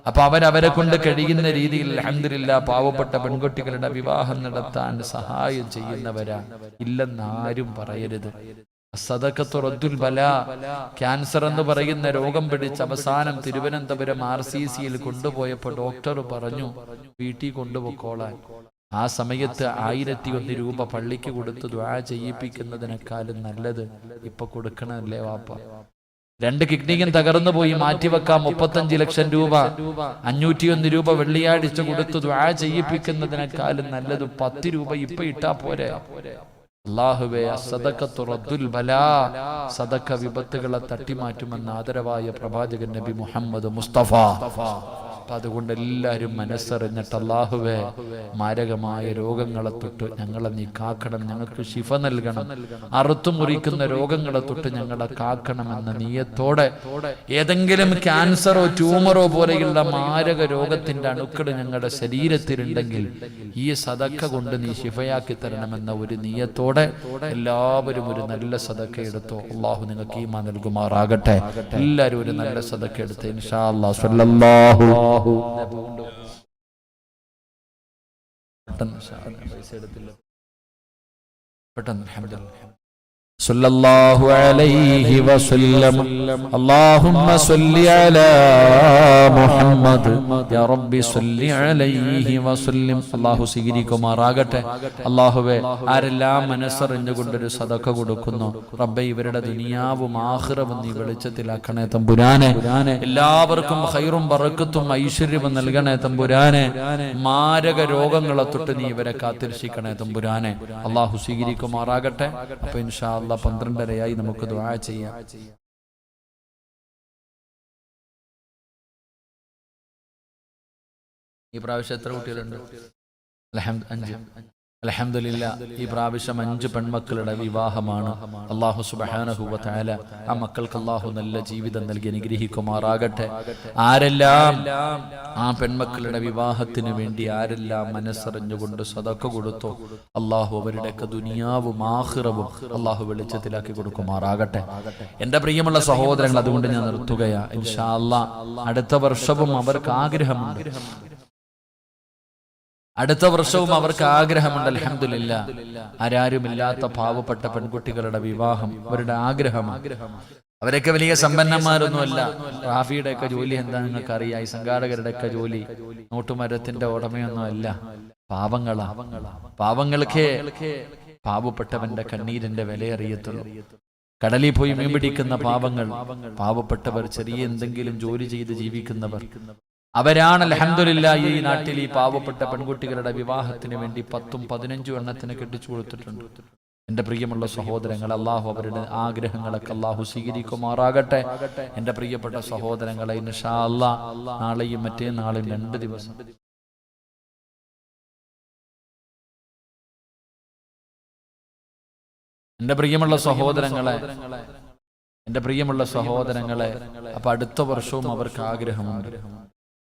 അപ്പൊ അവരെ കൊണ്ട് കഴിയുന്ന രീതിയിൽ അൽഹംദുലില്ലാഹ് പാവപ്പെട്ട പെൺകുട്ടികളുടെ വിവാഹം നടത്താൻ സഹായം ചെയ്യുന്നവരാ. ഇല്ലെന്നാരും പറയരുത്. സദഖത്തു റദ്ദുൽ ബലാ, ക്യാൻസർ എന്ന് പറയുന്ന രോഗം പിടിച്ച് അവസാനം തിരുവനന്തപുരം RCCയിൽ കൊണ്ടുപോയപ്പോൾ ഡോക്ടർ പറഞ്ഞു വീട്ടിൽ കൊണ്ടുപോയിക്കോളാൻ. ആ സമയത്ത് 1001 രൂപ പള്ളിക്ക് കൊടുത്ത് ദുആ ചെയ്യിപ്പിക്കുന്നതിനേക്കാളും നല്ലത് ഇപ്പൊ കൊടുക്കണല്ലേ വാപ്പ. 2 കിഡ്നിയും തകർന്നു പോയി, മാറ്റിവെക്കാം 35 ലക്ഷം രൂപ. 501 രൂപ വെള്ളിയാഴ്ച കൊടുത്ത് ദുആ ചെയ്യിപ്പിക്കുന്നതിനേക്കാളും നല്ലത് 10 രൂപ ഇപ്പൊ ഇട്ടാ പോരെ. അല്ലാഹുവേ, സദഖത്തു റദ്ദുൽ ബലാ, സദഖ വിപത്തുകളെ തട്ടിമാറ്റുമെന്ന ആദരവായ പ്രവാചകൻ നബി മുഹമ്മദ് മുസ്തഫ. അതുകൊണ്ട് എല്ലാവരും മനസ്സറിഞ്ഞിട്ട് അല്ലാഹുവേ മാരകമായ രോഗങ്ങളെ തൊട്ട് ഞങ്ങളെ നീ കാക്കണം, ഞങ്ങൾക്ക് ശിഫ നൽകണം, അറുത്തു മുറിക്കുന്ന രോഗങ്ങളെ തൊട്ട് ഞങ്ങളെ കാക്കണമെന്ന നീയത്തോടെ ഏതെങ്കിലും ക്യാൻസറോ ട്യൂമറോ പോലെയുള്ള മാരക രോഗത്തിന്റെ അണുക്കൾ ഞങ്ങളുടെ ശരീരത്തിലുണ്ടെങ്കിൽ ഈ സദഖ കൊണ്ട് നീ ശിഫയാക്കി തരണമെന്ന ഒരു നീയത്തോടെ എല്ലാവരും ഒരു നല്ല സദഖ എടുത്തോ. അല്ലാഹു നിങ്ങൾക്ക് ഈമാൻ നൽകുമാറാകട്ടെ. എല്ലാവരും ഒരു നല്ല സദഖ എടുത്ത് ഇൻഷാ അല്ലാഹ് സ്വല്ലല്ലാഹു പെട്ടെന്ന് സല്ലല്ലാഹു അലൈഹി വസല്ലം. അല്ലാഹുമ്മ സ്വല്ലി അലാ മുഹമ്മദ് യാ റബ്ബി സ്വല്ലി അലൈഹി വസല്ലം. അല്ലാഹു സ്വീകരിക്കുമാറാകട്ടെ. അല്ലാഹുവേ, ആരെല്ലാം മനസ്സറിഞ്ഞുകൊണ്ടൊരു സദഖ കൊടുക്കുന്നു റബ്ബേ, ഇവരുടെ ദുനിയാവും ആഖിറവും നീ വെളിച്ചത്തിലാക്കണേ തമ്പുരാനെ. എല്ലാവർക്കും ഖൈറും ബറക്കത്തും ഐശ്വര്യവും നൽകണേ തമ്പുരാനെ. മാരക രോഗങ്ങളെ തൊട്ട് നീ ഇവരെ കാത്തിരക്ഷിക്കണേ തമ്പുരാനെ. അല്ലാഹു സ്വീകരിക്കുമാറാകട്ടെ. അപ്പൊ ഇൻഷാ അല്ലാഹ് 12:30 നമുക്ക് ദുആ ചെയ്യാം. ഈ പ്രാവശ്യം എത്ര കുട്ടികളുണ്ട്? 5. അൽഹംദുലില്ലാഹ്, ഈ പ്രാവശ്യം 5 പെൺമക്കളുടെ വിവാഹമാണ്. അല്ലാഹു സുബ്ഹാനഹു വ തആല ആ മക്കൾക്ക് അല്ലാഹു നല്ല ജീവിതം നൽകി അനുഗ്രഹിക്കുമാറാകട്ടെ. ആരെല്ലാം ആ പെൺമക്കളുടെ വിവാഹത്തിന് വേണ്ടി ആരെല്ലാം മനസ്സറിഞ്ഞുകൊണ്ട് സദഖ കൊടുത്തോ അല്ലാഹു അവരുടെയൊക്കെ ദുനിയാവും ആഖിറവും അല്ലാഹു വെളിച്ചത്തിലാക്കി കൊടുക്കുമാറാകട്ടെ. എന്റെ പ്രിയമുള്ള സഹോദരങ്ങൾ, അതുകൊണ്ട് ഞാൻ നിർത്തുകയാ. ഇൻഷാ അല്ലാഹ് അടുത്ത വർഷവും അവർക്ക് ആഗ്രഹമുണ്ട്. അൽഹംദുലില്ലാഹ്, ആരാരുമില്ലാത്ത പാവപ്പെട്ട പെൺകുട്ടികളുടെ വിവാഹം അവരുടെ ആഗ്രഹമാണ്. അവരൊക്കെ വലിയ സമ്പന്നന്മാരൊന്നുമല്ല. റാഫിയുടെ ഒക്കെ ജോലി എന്താ നിങ്ങൾക്ക് അറിയാം. ഈ സംഘാടകരുടെ ഒക്കെ ജോലി നോട്ടുമരത്തിന്റെ ഉടമയൊന്നും അല്ല, പാവങ്ങളാ. പാവങ്ങൾക്ക് പാവപ്പെട്ടവന്റെ കണ്ണീരിന്റെ വില അറിയത്തുള്ളൂ. കടലിൽ പോയി മീൻ പിടിക്കുന്ന പാവപ്പെട്ടവർ, ചെറിയ എന്തെങ്കിലും ജോലി ചെയ്ത് ജീവിക്കുന്നവർ, അവരാണ് അൽഹംദുലില്ലാഹ് ഈ നാട്ടിൽ ഈ പാവപ്പെട്ട പെൺകുട്ടികളുടെ വിവാഹത്തിന് വേണ്ടി 10ഉം 15ഉം എണ്ണത്തിന് കെട്ടിച്ചു കൊടുത്തിട്ടുണ്ട്. എന്റെ പ്രിയമുള്ള സഹോദരങ്ങൾ, അല്ലാഹു അവരുടെ ആഗ്രഹങ്ങളൊക്കെ അല്ലാഹു സ്വീകരിക്കുമാറാകട്ടെ. എന്റെ പ്രിയപ്പെട്ട സഹോദരങ്ങളെ, ഇൻഷാ അല്ലാഹ് നാളെയും മറ്റന്നാളും 2 ദിവസം എന്റെ പ്രിയമുള്ള സഹോദരങ്ങളെ, അപ്പൊ അടുത്ത വർഷവും അവർക്ക് ആഗ്രഹമുണ്ട്.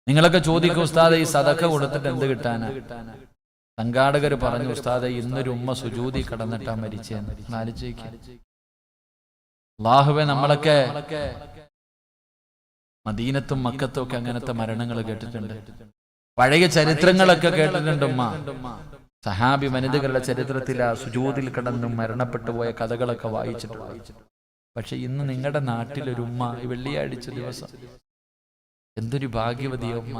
നിങ്ങളൊക്കെ ചോദിക്കും, ഉസ്താദേ ഈ സദഖ കൊടുത്തിട്ട് എന്ത് കിട്ടാനാ? സംഘാടകർ പറഞ്ഞു, ഉസ്താദേ ഇന്നൊരു ഉമ്മ സുജൂദി കടന്നിട്ടാ മരിച്ചെന്ന്. അല്ലാഹുവേ, നമ്മളൊക്കെ മദീനത്തും മക്കത്തും ഒക്കെ അങ്ങനത്തെ മരണങ്ങൾ കേട്ടിട്ടുണ്ട്. പഴയ ചരിത്രങ്ങളൊക്കെ കേട്ടിട്ടുണ്ട്. ഉമ്മ സഹാബി വനിതകളുടെ ചരിത്രത്തിൽ ആ സുജൂദിൽ കിടന്നും മരണപ്പെട്ടു പോയ കഥകളൊക്കെ വായിച്ചിട്ടുണ്ട്. പക്ഷെ ഇന്ന് നിങ്ങളുടെ നാട്ടിലൊരു ഉമ്മ ഈ വെള്ളിയാഴ്ച ദിവസം എന്തൊരു ഭാഗ്യവതിയ ഉമ്മ,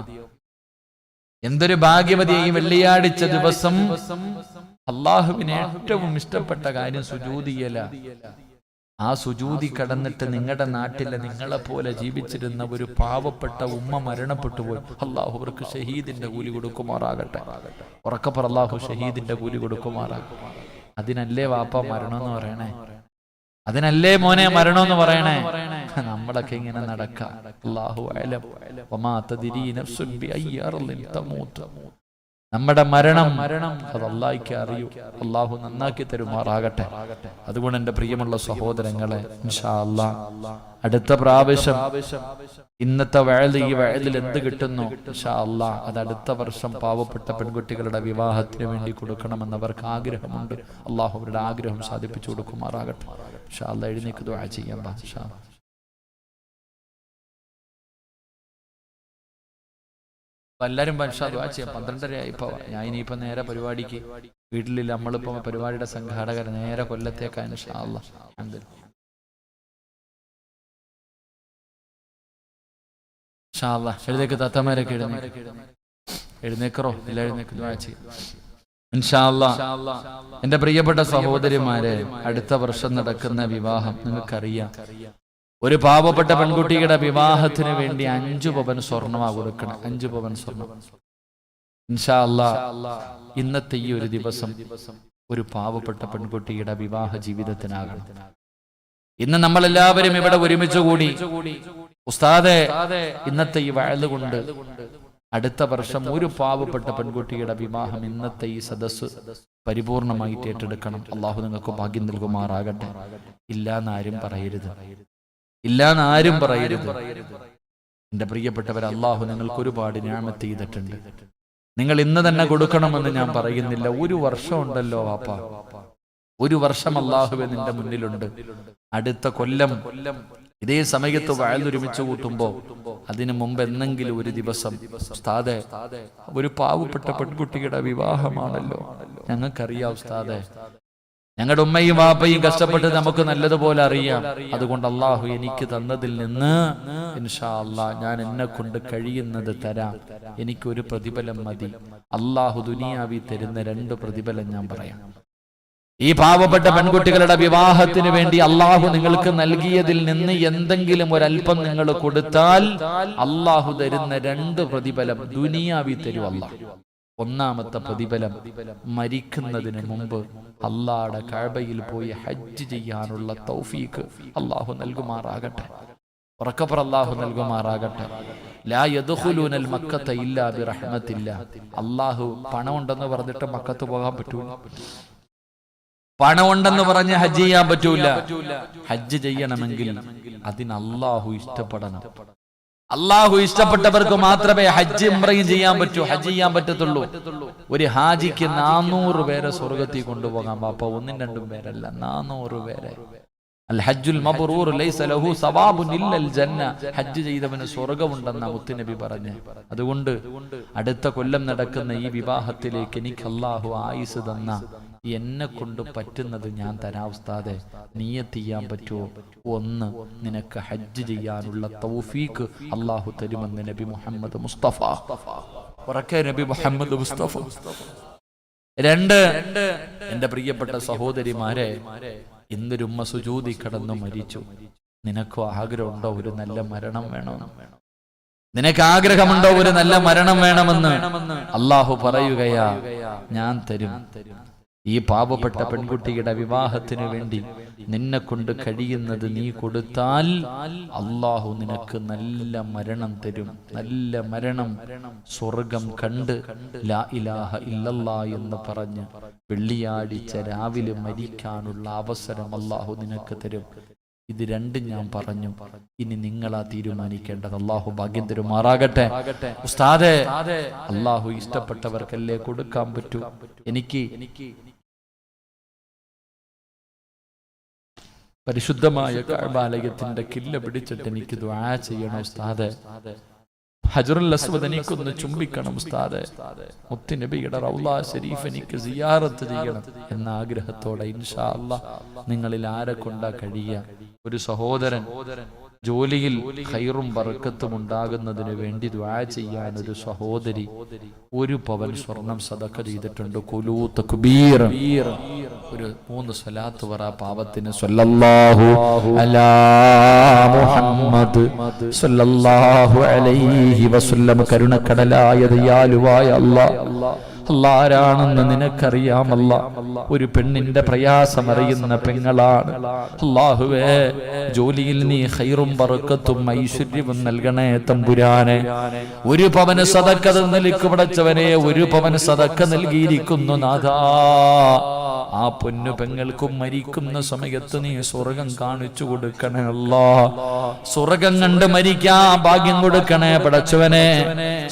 എന്തൊരു ഭാഗ്യവതിയ. ഈ വെള്ളിയാഴ്ച ദിവസം അള്ളാഹുവിന് ഏറ്റവും ഇഷ്ടപ്പെട്ട കാര്യം സുജൂദ് ചെയ്യല. ആ സുജൂദി കടന്നിട്ട് നിങ്ങളുടെ നാട്ടിലെ നിങ്ങളെ പോലെ ജീവിച്ചിരുന്ന ഒരു പാവപ്പെട്ട ഉമ്മ മരണപ്പെട്ടു പോയി. അള്ളാഹു അവർക്ക് ഷഹീദിന്റെ കൂലി കൊടുക്കുമാറാകട്ടെ. ഉറക്കപ്പറ, അള്ളാഹു ഷഹീദിന്റെ കൂലി കൊടുക്കുമാറാകട്ടെ. അതിനല്ലേ വാപ്പ മരണമെന്ന് പറയണേ, അതിനല്ലേ മോനെ മരണമെന്ന് പറയണേ. നമ്മളൊക്കെ ഇങ്ങനെ നടക്കാം. അല്ലാഹു അഅലം വമാ തദ്രീ നഫ്സുൻ ബിഅയ്യി അർളിൻ തമൂത്. നമ്മുടെ മരണം അത് അല്ലാഹുവേ അറിയൂ. അല്ലാഹു നന്നാക്കി തരുമാറാകട്ടെ. അതുകൊണ്ട് എൻ്റെ പ്രിയമുള്ള സഹോദരങ്ങളെ, ഇൻഷാ അല്ലാഹ് അടുത്ത പ്രാവശ്യം ഇന്നത്തെ വഅദ്, ഈ വഅദിൽ എന്ത് കിട്ടുന്നു ഇൻഷാ അല്ലാഹ് അത് അടുത്ത വർഷം പാവപ്പെട്ട പെൺകുട്ടികളുടെ വിവാഹത്തിന് വേണ്ടി കൊടുക്കണമെന്ന് അവർക്ക് ആഗ്രഹമുണ്ട്. അല്ലാഹു അവരുടെ ആഗ്രഹം സാധിപ്പിച്ചു കൊടുക്കുമാറാകട്ടെ. ഇൻഷാ അല്ലാഹ് എഴുന്നേക്ക് ദുആ ചെയ്യാം. ഇൻഷാ അല്ലാഹ് എല്ലാവരും ദുആ ചെയ്യാം. 12:30 ഇപ്പൊ ഞാൻ ഇനിയിപ്പോ നേരെ പരിപാടിക്ക് വീട്ടിലില്ല. നമ്മളിപ്പോ പരിപാടിയുടെ സംഘാടകർ നേരെ കൊല്ലത്തേക്കാ. ഇൻഷാ അല്ലാഹ് ഇൻഷാ അല്ലാഹ് എഴുന്നേക്ക് താത്തമാരൊക്കെ എഴുന്നേക്കറോ, എല്ലാം എഴുന്നേക്ക് ദുആ ചെയ്യാം. ഇൻഷാ അല്ലാഹ് എന്റെ പ്രിയപ്പെട്ട സഹോദരിമാരെ, അടുത്ത വർഷം നടക്കുന്ന വിവാഹം നിങ്ങൾക്കറിയാം. ഒരു പാവപ്പെട്ട പെൺകുട്ടിയുടെ വിവാഹത്തിന് വേണ്ടി 5 പവൻ സ്വർണ്ണമാ കൊടുക്കണം. 5 പവൻ സ്വർണം. ഇൻഷാ അല്ലാഹ് ഇന്നത്തെ ഈ ഒരു ദിവസം ഒരു പാവപ്പെട്ട പെൺകുട്ടിയുടെ വിവാഹ ജീവിതത്തിനാകണം. ഇന്ന് നമ്മളെല്ലാവരും ഇവിടെ ഒരുമിച്ച് കൂടി ഉസ്താദേ ഇന്നത്തെ ഈ വഅദ് കൊണ്ട് അടുത്ത വർഷം ഒരു പാവപ്പെട്ട പെൺകുട്ടിയുടെ വിവാഹം ഇന്നത്തെ ഈ സദസ്സ് പരിപൂർണമായിട്ട് ഏറ്റെടുക്കണം. അള്ളാഹു നിങ്ങൾക്ക് ഭാഗ്യം നൽകുമാറാകട്ടെ. ഇല്ലാന്നാരും പറയരുത്, ഇല്ലാന്നാരും പറയരുത്. എന്റെ പ്രിയപ്പെട്ടവർ, അള്ളാഹു നിങ്ങൾക്ക് ഒരുപാട് നിഅമത്ത് ചെയ്തിട്ടുണ്ട്. നിങ്ങൾ ഇന്ന് തന്നെ കൊടുക്കണമെന്ന് ഞാൻ പറയുന്നില്ല. ഒരു വർഷം ഉണ്ടല്ലോ വാപ്പ, ഒരു വർഷം അള്ളാഹുവേ നിന്റെ മുന്നിലുണ്ട്. അടുത്ത കൊല്ലം ഇതേ സമയത്ത് വഅദ് ഒരുമിച്ച് കൂട്ടുമ്പോ അതിനു മുമ്പ് എന്നെങ്കിലും ഒരു ദിവസം ഉസ്താദേ ഒരു പാവപ്പെട്ട പെൺകുട്ടിയുടെ വിവാഹമാണല്ലോ, ഞങ്ങൾക്കറിയാം ഉസ്താദേ, ഞങ്ങളുടെ ഉമ്മയും വാപ്പയും കഷ്ടപ്പെട്ട് നമുക്ക് നല്ലതുപോലെ അറിയാം. അതുകൊണ്ട് അള്ളാഹു എനിക്ക് തന്നതിൽ നിന്ന് ഇൻഷാ അല്ലാഹ് ഞാൻ എന്നെ കൊണ്ട് കഴിയുന്നത് തരാം. എനിക്കൊരു പ്രതിഫലം മതി. അള്ളാഹു ദുനിയാവി തരുന്ന 2 പ്രതിഫലം ഞാൻ പറയാം. ഈ പാവപ്പെട്ട പെൺകുട്ടികളുടെ വിവാഹത്തിന് വേണ്ടി അള്ളാഹു നിങ്ങൾക്ക് നൽകിയതിൽ നിന്ന് എന്തെങ്കിലും ഒരല്പം നിങ്ങൾ കൊടുത്താൽ അള്ളാഹു തരുന്ന 2 പ്രതിഫലം ദുനിയാവി തരും അള്ളാഹു. ഒന്നാമത്തെ പ്രതിഫലം, മരിക്കുന്നതിന് മുമ്പ് അള്ളാഹുടെ കഅബയിൽ പോയി ഹജ്ജ് ചെയ്യാനുള്ള തൗഫീഖ് അള്ളാഹു നൽകുമാറാകട്ടെ. ഉറക്കപ്പുറ അള്ളാഹു നൽകുമാറാകട്ടെ. ലാ യദ്ഖുലൂനൽ മക്കത ഇല്ലാ ബിറഹ്മത്തില്ലാ. അള്ളാഹു പണമുണ്ടെന്ന് പറഞ്ഞിട്ട് മക്കത്ത് പോകാൻ പറ്റൂല. പണമുണ്ടെന്ന് പറഞ്ഞ് ഹജ്ജ് ചെയ്യാൻ പറ്റൂല. ഹജ്ജ് ചെയ്യണമെങ്കിൽ അതിന് അള്ളാഹു ഇഷ്ടപ്പെടണം. അള്ളാഹു ഇഷ്ടപ്പെട്ടവർക്ക് മാത്രമേ ഹജ്ജ് ഉംറയും ചെയ്യാൻ പറ്റൂ, ഹജ്ജ് ചെയ്യാൻ പറ്റത്തുള്ളൂ. ഒരു ഹാജിക്ക് 400 പേരെ സ്വർഗത്തിൽ കൊണ്ടുപോകാം പാപ്പ, 1-2 പേരല്ല, 400 പേരെ. അൽ ഹജ്ജുൽ മബ്റൂർ ലൈസ ലഹു സവാബുൻ ഇല്ലൽ ജന്ന. ഹജ്ജ് ചെയ്തവന് സ്വർഗ്ഗമുണ്ടെന്ന മുത്തുനബി പറഞ്ഞു. അതുകൊണ്ട് അടുത്ത കൊല്ലം നടക്കുന്ന ഈ വിവാഹത്തിലേക്ക് എനിക്ക് അള്ളാഹു ആയുസ് തന്ന എന്നെ കൊണ്ട് പറ്റുന്നത് ഞാൻ തരാം ഉസ്താദേ. നിയ്യത്ത് ചെയ്യാൻ പറ്റുമോ? 1, നിനക്ക് ഹജ്ജ് ചെയ്യാനുള്ള തൗഫീഖ് അള്ളാഹു തരുമെന്ന് നബി മുഹമ്മദ് മുസ്തഫ. ഉറക്കെ നബി മുഹമ്മദ് മുസ്തഫ. 2, എന്റെ പ്രിയപ്പെട്ട സഹോദരിമാരെ, ഇന്നൊരു ഉമ്മ സുജൂദി കടന്നു മരിച്ചു. നിനക്കോ ആഗ്രഹമുണ്ടോ ഒരു നല്ല മരണം വേണമെന്ന്? നിനക്ക് ആഗ്രഹമുണ്ടോ ഒരു നല്ല മരണം വേണമെന്ന്? അള്ളാഹു പറയുകയാ, ഞാൻ തരും. ഈ പാവപ്പെട്ട പെൺകുട്ടിയുടെ വിവാഹത്തിന് വേണ്ടി നിന്നെ കൊണ്ട് കഴിയുന്നത് നീ കൊടുത്താൽ അള്ളാഹു നിനക്ക് നല്ല മരണം തരും. നല്ല മരണം, സ്വർഗം കണ്ട് ലാ ഇലാഹ ഇല്ലല്ലാ എന്ന് പറഞ്ഞ് വെള്ളിയാഴ്ച രാവിലെ മരിക്കാനുള്ള അവസരം അള്ളാഹു നിനക്ക് തരും. ഇത് 2 ഞാൻ പറഞ്ഞു. ഇനി നിങ്ങളാ തീരുമാനിക്കേണ്ടത്. അള്ളാഹു ഭാഗ്യം തരുമാറാകട്ടെ. ഉസ്താദേ, അള്ളാഹു ഇഷ്ടപ്പെട്ടവർക്കല്ലേ കൊടുക്കാൻ പറ്റൂ. എനിക്ക് പരിശുദ്ധമായ കഅബാലയത്തിന്റെ കില്ല പിടിച്ചിട്ട് എനിക്ക് ദുആ ചെയ്യണം ഉസ്താദേ. ഹജറുൽ അസ്വദ് എനിക്കൊന്ന് ചുംബിക്കണം ഉസ്താദേ. മുത്തുനബിയുടെ റൗള ശരീഫ് എനിക്ക് സിയാറത്ത് ചെയ്യണം എന്ന ആഗ്രഹത്തോടെ ഇൻഷാ അല്ലാഹ് നിങ്ങളിൽ ആരെ കൊണ്ടാ കഴിയുക? ഒരു സഹോദരൻ ജോലിയിൽ ഖൈറും ബർക്കത്തും ഉണ്ടാകുന്നതിന് വേണ്ടി ദുആ ചെയ്യാൻ ഒരു സഹോദരി 1 പവൻ സ്വർണം സദഖ ചെയ്തിട്ടുണ്ട്. ഖുലൂ തക്ബീർ. ഒരു 3 സ്വലാത്ത് പറ പാവത്തിന്. സല്ലല്ലാഹു അലാ മുഹമ്മദ് സല്ലല്ലാഹു അലൈഹി വസല്ലം. കരുണക്കടലായ ദയാലുവായ അല്ലാഹ്, ആരാണെന്ന് നിനക്കറിയാമല്ല. ഒരു പെണ്ണിന്റെ പ്രയാസമറിയുന്ന പെങ്ങളാണ്. അല്ലാഹുവേ, ജോലിയിൽ നീ ഖൈറും ബർക്കത്തും ഐശ്വര്യവും നൽകണേ തമ്പുരാനെ. 1 പവന് സദഖ നൽകി പടച്ചവനെ. 1 പവന് സദഖ നൽകിയിരിക്കുന്നു നാഥാ. ആ പൊന്നു പെങ്ങൾക്കും മരിക്കുന്ന സമയത്ത് നീ സ്വർഗം കാണിച്ചു കൊടുക്കണേ അല്ലാഹ്. സ്വർഗം കണ്ട് മരിക്കാൻ ഭാഗ്യം കൊടുക്കണേ പടച്ചവനെ.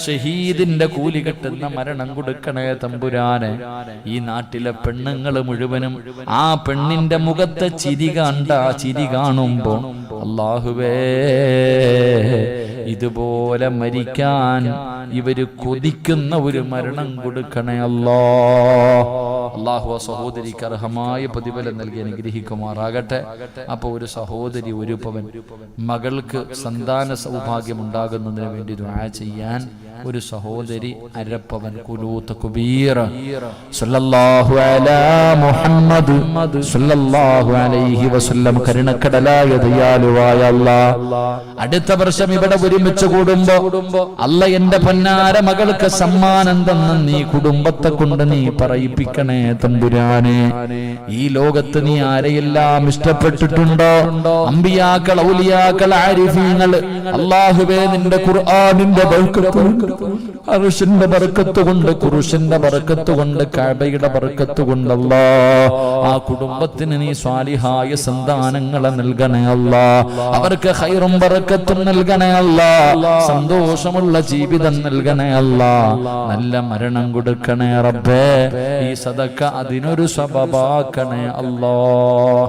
ഷഹീദിന്റെ കൂലി കിട്ടുന്ന മരണം കൊടുക്കണേ തമ്പുരാനെ. ഈ നാട്ടിലെ പെണ്ണുങ്ങൾ മുഴുവനും ആ പെണ്ണിന്റെ മുഖത്തെ ചിരി ചിരി കാണുമ്പോ അല്ലാഹുവേ, ഇതുപോലെ മരിക്കാൻ ഇവര് കൊതിക്കുന്ന ഒരു മരണം കൊടുക്കണേ അല്ലാഹ്. അല്ലാഹു ആ സഹോദരിക്ക് അർഹമായ പ്രതിഫലം നൽകി അനുഗ്രഹിക്കുമാറാകട്ടെ. അപ്പൊ ഒരു സഹോദരി 1 പവൻ, മകൾക്ക് സന്താന സൗഭാഗ്യം ഉണ്ടാകുന്നതിന് വേണ്ടി ദുആ ചെയ്യാൻ ഒരു സഹോദരി 1/2 പവൻ. ഖുലൂ തക്ബീർ. സല്ലല്ലാഹു അലാ മുഹമ്മദ് സല്ലല്ലാഹു അലൈഹി വസല്ലം. കരുണക്കടലായ ദയാലുവായ അല്ലാഹ്, അടുത്ത വർഷം ഇവിടെ ഒരുമിച്ച് കൂടുമ്പോ അല്ല എന്റെ പൊന്നാര മകൾക്ക് സമ്മാനം തന്ന നീ കുടുംബത്തെ കൊണ്ട് നീ പറയിപ്പിക്കണേ തമ്പുരാനെ. ഈ ലോകത്ത് നീ ആരെയെല്ലാം ഇഷ്ടപ്പെട്ടിട്ടുണ്ടോ, അമ്പിയാക്കൾ, ഔലിയാക്കൾ, ആരിഫീങ്ങൾ, അല്ലാഹുവേ, നിന്റെ ഖുർആനിന്റെ ബർക്കത്ത്, അർശിന്റെ ബർക്കത്ത് കൊണ്ട്, ഖുർആന്റെ ബർക്കത്ത് കൊണ്ട്, കഅബയുടെ ബർക്കത്ത് കൊണ്ട് അല്ലാഹ് ആ കുടുംബത്തിന് നീ സ്വാലിഹായ സന്താനങ്ങളെ നൽകണേ അല്ലാഹ്. അവർക്ക് ഖൈറും ബർക്കത്തും നൽകണേ അല്ലാഹ്. സന്തോഷമുള്ള ജീവിതം നൽകണേ അല്ലാഹ്. നല്ല മരണം കൊടുക്കണേ റബ്ബേ. ഈ സദഖ അതിനൊരു സബബാക്കണേ അല്ലാഹ്.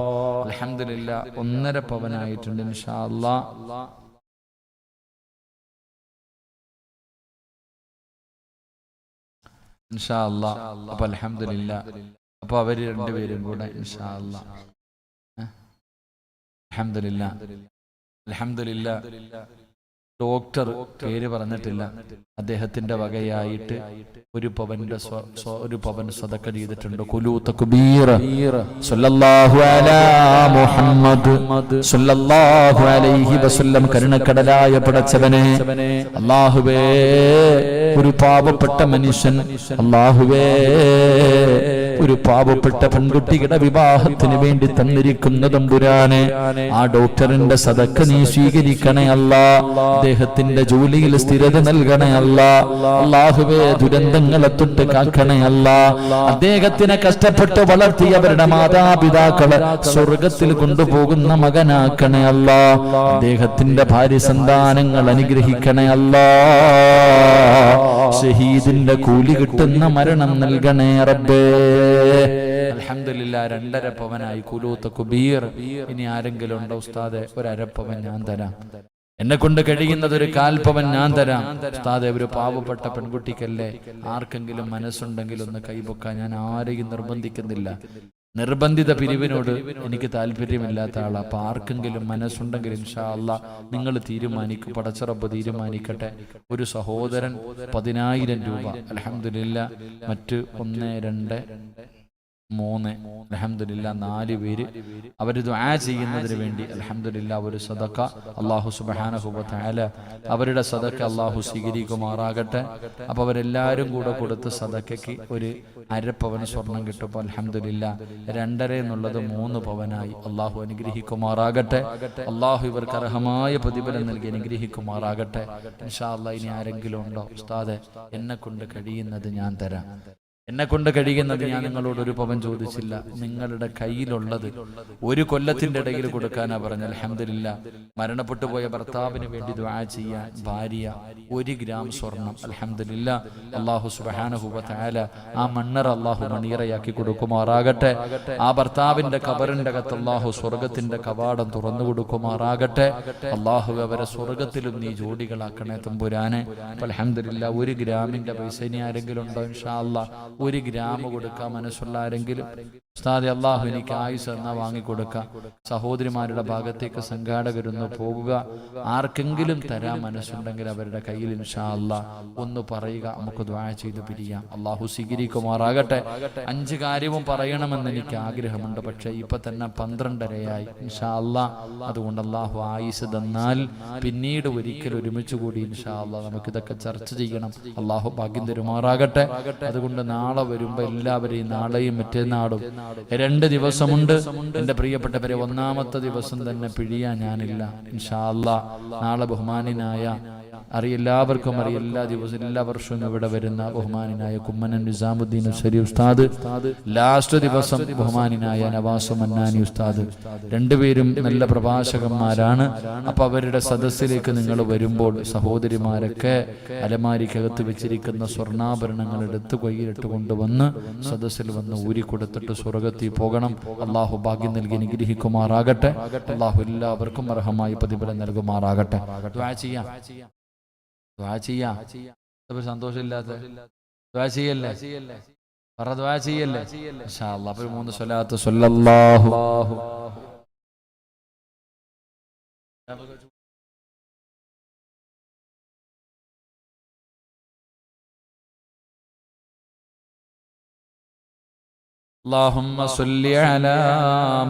അൽഹംദുലില്ലാഹ് 1.5 പവനായിട്ടുണ്ട് ഇൻഷാ അല്ലാഹ്. ഇൻഷാ അല്ലാഹ്. അപ്പൊ അൽഹംദുലില്ലാഹ്. അപ്പൊ അവര് 2 പേരും കൂടെ ഇൻഷാ അല്ലാഹ്. അൽഹംദുലില്ലാഹ്, അൽഹംദുലില്ലാഹ്. ഡോക്ടർ പേര് പറഞ്ഞിട്ടില്ല. അദ്ദേഹത്തിന്റെ വകയായിട്ട് 1 പവൻ സദഖ ചെയ്തിട്ടുണ്ട്. ഖുലൂ തക്ബീർ. സല്ലല്ലാഹു അലാ മുഹമ്മദ് സല്ലല്ലാഹു അലൈഹി വസല്ലം. കരുണക്കടലായ പടച്ചവനെ, അല്ലാഹുവേ, ഒരു പാവപ്പെട്ട മനുഷ്യൻ, അല്ലാഹുവേ, ഒരു പാവപ്പെട്ട പെൺകുട്ടിയുടെ വിവാഹത്തിന് വേണ്ടി തന്നിരിക്കുന്ന തമ്പുരാനെ, ആ ഡോക്ടറിന്റെ സദഖ നീ സ്വീകരിക്കണേ അല്ലാഹ്. അദ്ദേഹത്തിന്റെ ജോലിയിൽ സ്ഥിരത നൽകണേ അല്ലാഹ്. അല്ലാഹുവേ, ദുരന്തങ്ങളെ തൊട്ട് കാക്കണേ അല്ലാഹ്. അദ്ദേഹത്തിനെ കഷ്ടപ്പെട്ട് വളർത്തിയവരുടെ മാതാപിതാക്കളെ സ്വർഗത്തിൽ കൊണ്ടുപോകുന്ന മകനാക്കണേ അല്ലാഹ്. അദ്ദേഹത്തിന്റെ ഭാര്യ സന്താനങ്ങൾ അനുഗ്രഹിക്കണേ അല്ലാഹ്. ഷഹീദിന്റെ കൂലി കിട്ടുന്ന മരണം നൽകണേ റബ്ബേ. അൽഹംദുലില്ലാഹ് 2.5 പവനായി. ഖുലൂ തക്ബീർ. ഇനി ആരെങ്കിലും ഉണ്ടോ ഉസ്താദെ? 1/2 പവൻ ഞാൻ തരാം. എന്നെ കൊണ്ട് കഴിയുന്നത് 1/4 പവൻ ഞാൻ തരാം ഉസ്താദെ. ഒരു പാവപ്പെട്ട പെൺകുട്ടിക്കല്ലേ, ആർക്കെങ്കിലും മനസ്സുണ്ടെങ്കിൽ ഒന്ന് കൈപൊക്കാൻ. ഞാൻ ആരെയും നിർബന്ധിക്കുന്നില്ല. നിർബന്ധിത പിരിവിനോട് എനിക്ക് താല്പര്യമില്ലാത്ത ആളാ. അപ്പൊ ആർക്കെങ്കിലും മനസ്സുണ്ടെങ്കിൽ ഇൻഷാ അല്ലാഹ് നിങ്ങൾ തീരുമാനിക്കും, പടച്ചറബ്ബ് തീരുമാനിക്കട്ടെ. ഒരു സഹോദരൻ 10,000 രൂപ. അൽഹംദുലില്ലാഹ്. മറ്റ് 1, 2, 3, അൽഹംദുലില്ലാഹ് 4 പേര് അവർ ദുആ ചെയ്യുന്നതിന് വേണ്ടി അൽഹംദുലില്ലാഹ് ഒരു സദഖ അല്ലാഹു സുബ്ഹാനഹു വ തആല അവരുടെ സദഖ അല്ലാഹു സ്വീകരിക്കുമാറാകട്ടെ. അപ്പോൾ അവരെല്ലാവരും കൂടെ കൊടുത്ത സദഖയ്ക്ക് 1/2 പവൻ സ്വർണം കിട്ടും. അൽഹംദുലില്ലാഹ് 2.5 എന്നുള്ളത് 3 പവനായി. അല്ലാഹു അനുഗ്രഹിക്കുമാറാകട്ടെ. അല്ലാഹു ഇവർക്ക് അർഹമായ പ്രതിഫലം നൽകി അനുഗ്രഹിക്കുമാറാകട്ടെ. ഇൻഷാ അല്ലാഹ് ഇനി ആരെങ്കിലും ഉണ്ടോ ഉസ്താദെ? എന്നെ കൊണ്ട് കഴിയുന്നത് ഞാൻ തരാം. എന്നെ കൊണ്ട് കഴിയുന്നത് ഞാൻ നിങ്ങളോട് 1 പവൻ ചോദിച്ചില്ല. നിങ്ങളുടെ കയ്യിലുള്ളത് 1 കൊല്ലത്തിന്റെ ഇടയിൽ കൊടുക്കാനാ പറഞ്ഞത്. അൽഹംദുലില്ലാഹ് മരണപ്പെട്ടു പോയ ഭർത്താവിന് വേണ്ടി ദുആ ചെയ്യാൻ ഭാര്യ 1 ഗ്രാം സ്വർണം. അൽഹംദുലില്ലാഹ് അല്ലാഹു സുബ്ഹാനഹു വ തആല ആ മണ്ണറ അല്ലാഹു മണീറയാക്കി കൊടുക്കുമാറാകട്ടെ. ആ ഭർത്താവിന്റെ ഖബറിന്റെ അകത്ത് അല്ലാഹു സ്വർഗ്ഗത്തിന്റെ കവാടം തുറന്നു കൊടുക്കുമാറാകട്ടെ. അല്ലാഹു അവരെ സ്വർഗ്ഗത്തിലും നീ ജോഡികളാക്കണേ തമ്പുരാനെ. അൽഹംദുലില്ലാഹ് 1 ഗ്രാമിന്റെ പൈസ ഇനി ആരെങ്കിലും ഉണ്ടോ? ഇൻഷാ അല്ലാഹ് 1 ഗ്രാം കൊടുക്കാൻ മനസ്സുള്ള ആരെങ്കിലും ഉസ്താദെ അള്ളാഹു എനിക്ക് ആയുസ് എന്നാ വാങ്ങിക്കൊടുക്കുക. സഹോദരിമാരുടെ ഭാഗത്തേക്ക് സംഘാടകരൊന്ന് പോകുക. ആർക്കെങ്കിലും തരാൻ മനസ്സുണ്ടെങ്കിൽ അവരുടെ കയ്യിൽ ഇൻഷാ അല്ലാഹ് ഒന്ന് പറയുക, നമുക്ക് ദുആ ചെയ്ത് പിരിയാം. അള്ളാഹു സ്വീകരിക്കുമാറാകട്ടെ. 5 കാര്യവും പറയണമെന്ന് എനിക്ക് ആഗ്രഹമുണ്ട്, പക്ഷേ ഇപ്പൊ തന്നെ 12:30 ഇൻഷാ അല്ലാഹ്. അതുകൊണ്ട് അള്ളാഹു ആയുസ് തന്നാൽ പിന്നീട് ഒരിക്കൽ ഒരുമിച്ച് കൂടി ഇൻഷാ അല്ലാഹ് നമുക്കിതൊക്കെ ചർച്ച ചെയ്യണം. അള്ളാഹു ഭാഗ്യം തരുമാറാകട്ടെ. അതുകൊണ്ട് നാളെ വരുമ്പോൾ എല്ലാവരെയും, നാളെയും മറ്റന്നാളും 2 ദിവസമുണ്ട്. എൻ്റെ പ്രിയപ്പെട്ടവരെ, 1ാമത്തെ ദിവസം തന്നെ പിഴിയാൻ ഞാനില്ല ഇൻഷാ അല്ലാഹ്. നാളെ ബഹുമാനായ എല്ലാവർക്കും അറിയാം, എല്ലാ ദിവസവും എല്ലാ വർഷവും ഇവിടെ വരുന്ന ബഹുമാനായ കുമ്മനം നിസാമുദ്ദീൻ അസ്സരി ഉസ്താദ്, ലാസ്റ്റ് ദിവസം ബഹുമാനായ നവാസ് മന്നാനി ഉസ്താദ്, 2 പേരും നല്ല പ്രഭാഷകന്മാരാണ്. അപ്പൊ അവരുടെ സദസ്സിലേക്ക് നിങ്ങൾ വരുമ്പോൾ സഹോദരിമാരൊക്കെ അലമാരിക്കകത്ത് വെച്ചിരിക്കുന്ന സ്വർണ്ണാഭരണങ്ങൾ എടുത്ത് കയ്യിലിട്ട് കൊണ്ടുവന്ന് സദസ്സിൽ വന്ന് ഊരിക്കൊടുത്തിട്ട് സ്വർഗത്തിൽ പോകണം. അള്ളാഹു ഭാഗ്യം നൽകി അനുഗ്രഹിക്കുമാറാകട്ടെ. അള്ളാഹു എല്ലാവർക്കും അർഹമായ പ്രതിഫലം നൽകുമാറാകട്ടെ. ദുആ ചെയ്യാം, ദുആ ചെയ്യാം. സന്തോഷമില്ലാത്ത ദുആ ചെയ്യല്ലേ, പറ ദുആ ചെയ്യല്ലേ ഇൻഷാ അല്ലാഹ്. അപ്പോൾ 3 സ്വലാത്ത് സ്വല്ലല്ലാഹു اللهم صل على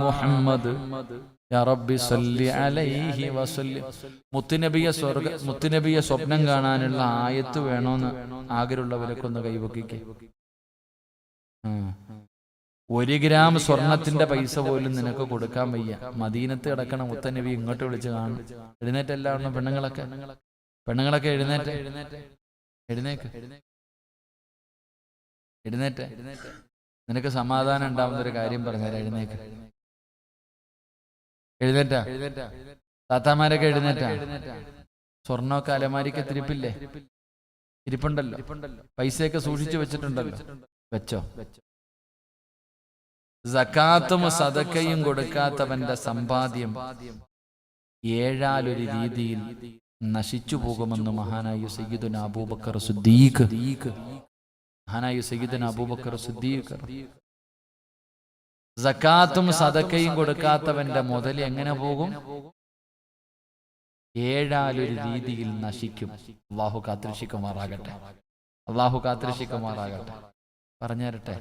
محمد യാ റബ്ബി സല്ലി അലൈഹി വസല്ലം. മുത്തുനബിയെ സ്വപ്നം കാണാനുള്ള ആയത്ത് വേണോന്ന് ആഗ്രഹമുള്ളവരൊക്കെ കൈവക്കിക്കേ. 1 ഗ്രാം സ്വർണത്തിന്റെ പൈസ പോലും നിനക്ക് കൊടുക്കാൻ വയ്യ. മദീനത്ത് കിടക്കണ മുത്തനബി ഇങ്ങോട്ട് വിളിച്ച് കാണും. എഴുന്നേറ്റ് എല്ലാവരും പെണ്ണുങ്ങളൊക്കെ എഴുന്നേറ്റ് നിനക്ക് സമാധാനം ഉണ്ടാവുന്ന ഒരു കാര്യം പറഞ്ഞുതരാം. എഴുന്നേറ്റാ താത്താമാരൊക്കെ എഴുന്നേറ്റാ. സ്വർണ്ണമൊക്കെ അലമാരിക്ക് ഇരിപ്പുണ്ടല്ലോ, പൈസയൊക്കെ സൂക്ഷിച്ചു വെച്ചിട്ടുണ്ടല്ലോ, വെച്ചോ. സകാത്തും സദക്കയും കൊടുക്കാത്തവന്റെ സമ്പാദ്യം 7 രീതിയിൽ നശിച്ചു പോകുമെന്ന് മഹാനായ സയ്യിദുനാ അബൂബക്കർ സിദ്ദീഖ്. സകാത്തും സദക്കയും കൊടുക്കാത്തവന്റെ മുതൽ എങ്ങനെ പോകും? 7 രീതിയിൽ നശിക്കും. അള്ളാഹു കാത്തിരക്ഷിക്കുമാറാകട്ടെ. പറഞ്ഞുതരട്ടെ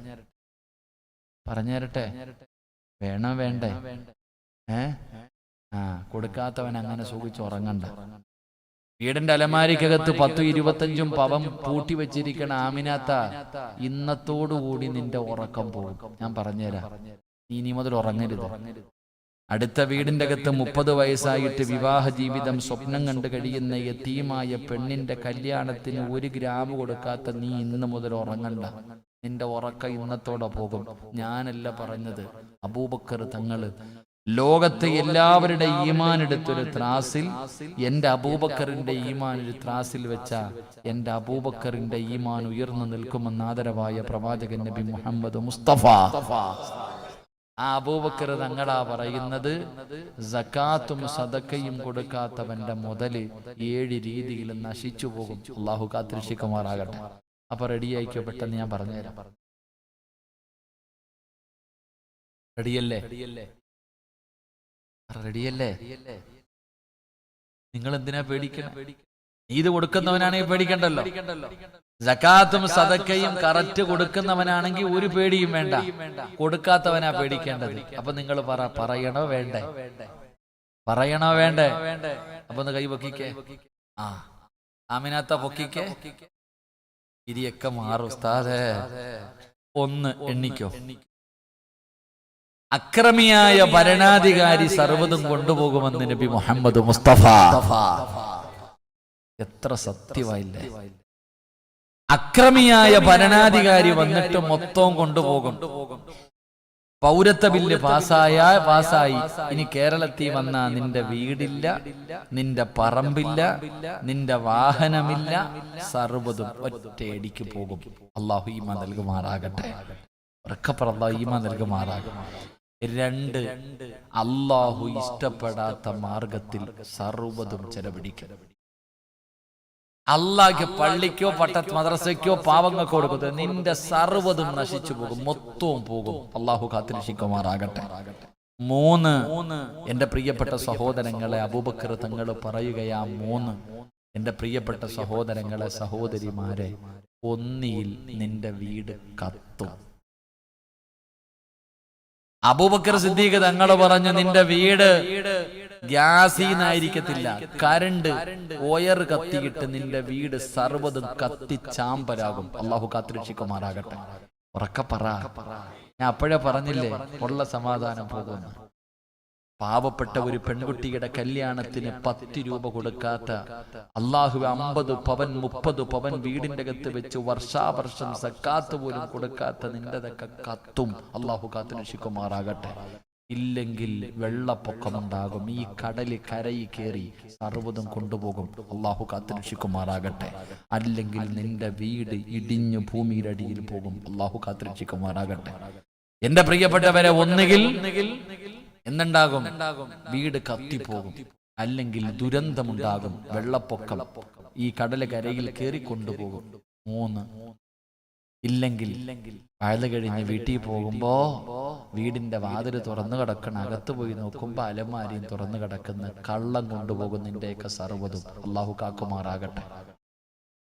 വേണോ വേണ്ടേ? കൊടുക്കാത്തവൻ അങ്ങനെ സുഖിച്ചുറങ്ങണ്ട. വീടിന്റെ അലമാരിക്കകത്ത് 10-25 പവൻ പൂട്ടി വെച്ചിരിക്കണ ആമിനാത്ത, ഇന്നത്തോടുകൂടി നിന്റെ ഉറക്കം പോകും. ഞാൻ പറഞ്ഞുതരാം, ഇനി മുതൽ ഉറങ്ങരുത്. അടുത്ത വീടിന്റെ അകത്ത് 30 വയസ്സായിട്ട് വിവാഹ ജീവിതം സ്വപ്നം കണ്ടു കഴിയുന്ന യതീമായ പെണ്ണിന്റെ കല്യാണത്തിന് 1 ഗ്രാം കൊടുക്കാത്ത നീ ഇന്ന് മുതൽ ഉറങ്ങണ്ട. നിന്റെ ഉറക്കം ഇന്നത്തോടെ പോകും. ഞാനല്ല പറഞ്ഞത്, അബൂബക്കർ തങ്ങള്. ലോകത്തെ എല്ലാവരുടെ ഈമാൻ എടുത്തൊരു ത്രാസിൽ എന്റെ അബൂബക്കറിന്റെ ഈമാൻ ഒരു ത്രാസിൽ വെച്ച എന്റെ അബൂബക്കറിന്റെ ഈമാൻ ഉയർന്നു നിൽക്കുമെന്ന് ആദരവായ പ്രവാചകൻ നബി മുഹമ്മദ് മുസ്തഫ. ആ അബൂബക്കർ തങ്ങളാ പറയുന്നത്, സകാത്തും സദക്കയും കൊടുക്കാത്തവന്റെ മുതല് 7 രീതിയിൽ നശിച്ചു പോകും. അള്ളാഹു കാത്തിരക്ഷിക്കുമാറാകട്ടെ. അപ്പൊ റെഡിയായിക്കോ, പെട്ടെന്ന് ഞാൻ പറഞ്ഞുതരാം. റെഡിയല്ലേ? നിങ്ങൾ എന്തിനാ പേടിക്കണം? ഇത് കൊടുക്കുന്നവനാണെങ്കിൽ പേടിക്കണ്ടല്ലോ. സകാത്തും സദക്കയും കറക്റ്റ് കൊടുക്കുന്നവനാണെങ്കിൽ ഒരു പേടിയും വേണ്ട. കൊടുക്കാത്തവനാ പേടിക്കേണ്ടത്. അപ്പൊ നിങ്ങൾ പറയണോ വേണ്ടേ? അപ്പൊ ഒന്ന് കൈ പൊക്കിക്കേ. ആമിനാത്ത പൊക്കിക്കേ. ഇരിയൊക്കെ മാറും ഉസ്താദേ. 1 എണ്ണിക്കോ. അക്രമിയായ ഭരണാധികാരി സർവ്വതും കൊണ്ടുപോകുമെന്ന് നബി മുഹമ്മദ് മുസ്തഫ. എത്ര സത്യമായില്ലേ? അക്രമിയായ ഭരണാധികാരി വന്നിട്ട് മൊത്തം കൊണ്ടുപോകും. പൗരത്വ ബില്ല് പാസ്സായി. ഇനി കേരളത്തിൽ വന്ന നിന്റെ വീടില്ല, നിന്റെ പറമ്പില്ല, നിന്റെ വാഹനമില്ല, സർവ്വതും ഒറ്റയടിക്ക് പോകും. അള്ളാഹു ഈമാൻ നൽകുമാറാകട്ടെ. അള്ളാഹു ഈമാൻ നൽകുമാറാകട്ടെ. 2, അള്ളാഹു ഇഷ്ടപ്പെടാത്ത മാർഗത്തിൽ സർവ്വതും ചെലവഴിക്കരുത്. അള്ളാഹ്ക്ക് പള്ളിക്കോ മദ്രസയ്ക്കോ പാവങ്ങൾക്കോ കൊടുക്കുന്നത് നിന്റെ സർവ്വതും നശിച്ചു പോകും, മൊത്തവും പോകും. അള്ളാഹു കാത്തുരക്ഷിക്കുമാറാകട്ടെ. 3 എന്റെ പ്രിയപ്പെട്ട സഹോദരങ്ങളെ, അബൂബക്കർ തങ്ങൾ പറയുകയാ 3 എന്റെ പ്രിയപ്പെട്ട സഹോദരങ്ങളെ, സഹോദരിമാരെ, ഒന്നിയിൽ നിന്റെ വീട് കത്തും. അബൂബക്കർ സിദ്ദീഖ് തങ്ങൾ പറഞ്ഞു, നിന്റെ വീട് ഗ്യാസീന്നായിരിക്കത്തില്ല, കരണ്ട് ഒയർ കത്തിയിട്ട് നിന്റെ വീട് സർവ്വതും കത്തിച്ചാമ്പലാകും. അള്ളാഹു കാത്തുരക്ഷിക്കുമാറാകട്ടെ. ഉറക്കെ പറ. ഞാൻ അപ്പോഴേ പറഞ്ഞില്ലേ ഉള്ള സമാധാനം പോകുന്നു. പാവപ്പെട്ട ഒരു പെൺകുട്ടിയുടെ കല്യാണത്തിന് 10 രൂപ കൊടുക്കാത്ത, അള്ളാഹു 50 പവൻ 30 പവൻ വീടിന്റെ അകത്ത് വെച്ച് വർഷാവർഷം സക്കാത്ത് പോലും കൊടുക്കാത്ത നിന്റെതൊക്കെ കത്തും. അള്ളാഹു കാത്തുരക്ഷിക്കുമാറാകട്ടെ. ഇല്ലെങ്കിൽ വെള്ളപ്പൊക്കമുണ്ടാകും. ഈ കടല് കരയിൽ കയറി സർവ്വതും കൊണ്ടുപോകും. അള്ളാഹു കാത്തുരക്ഷിക്കുമാറാകട്ടെ. അല്ലെങ്കിൽ നിന്റെ വീട് ഇടിഞ്ഞു ഭൂമിയുടെ അടിയിൽ പോകും. അള്ളാഹു കാത്തുരക്ഷിക്കുമാറാകട്ടെ. എന്റെ പ്രിയപ്പെട്ടവരെ, ഒന്നുകിൽ എന്തുണ്ടാകും? വീട് കത്തിപ്പോകും, അല്ലെങ്കിൽ ദുരന്തമുണ്ടാകും, വെള്ളപ്പൊക്കം, ഈ കടല് കരയിൽ കയറി കൊണ്ടുപോകും. 3 ഇല്ലെങ്കിൽ വയല് കഴിഞ്ഞ് വീട്ടിൽ പോകുമ്പോ വീടിന്റെ വാതില് തുറന്നു കിടക്കണം, അകത്ത് പോയി നോക്കുമ്പോ അലമാരിയും തുറന്നു കിടക്കുന്ന, കള്ളം കൊണ്ടുപോകും നിന്റെയൊക്കെ സർവ്വതും. അള്ളാഹു കാക്കുമാറാകട്ടെ.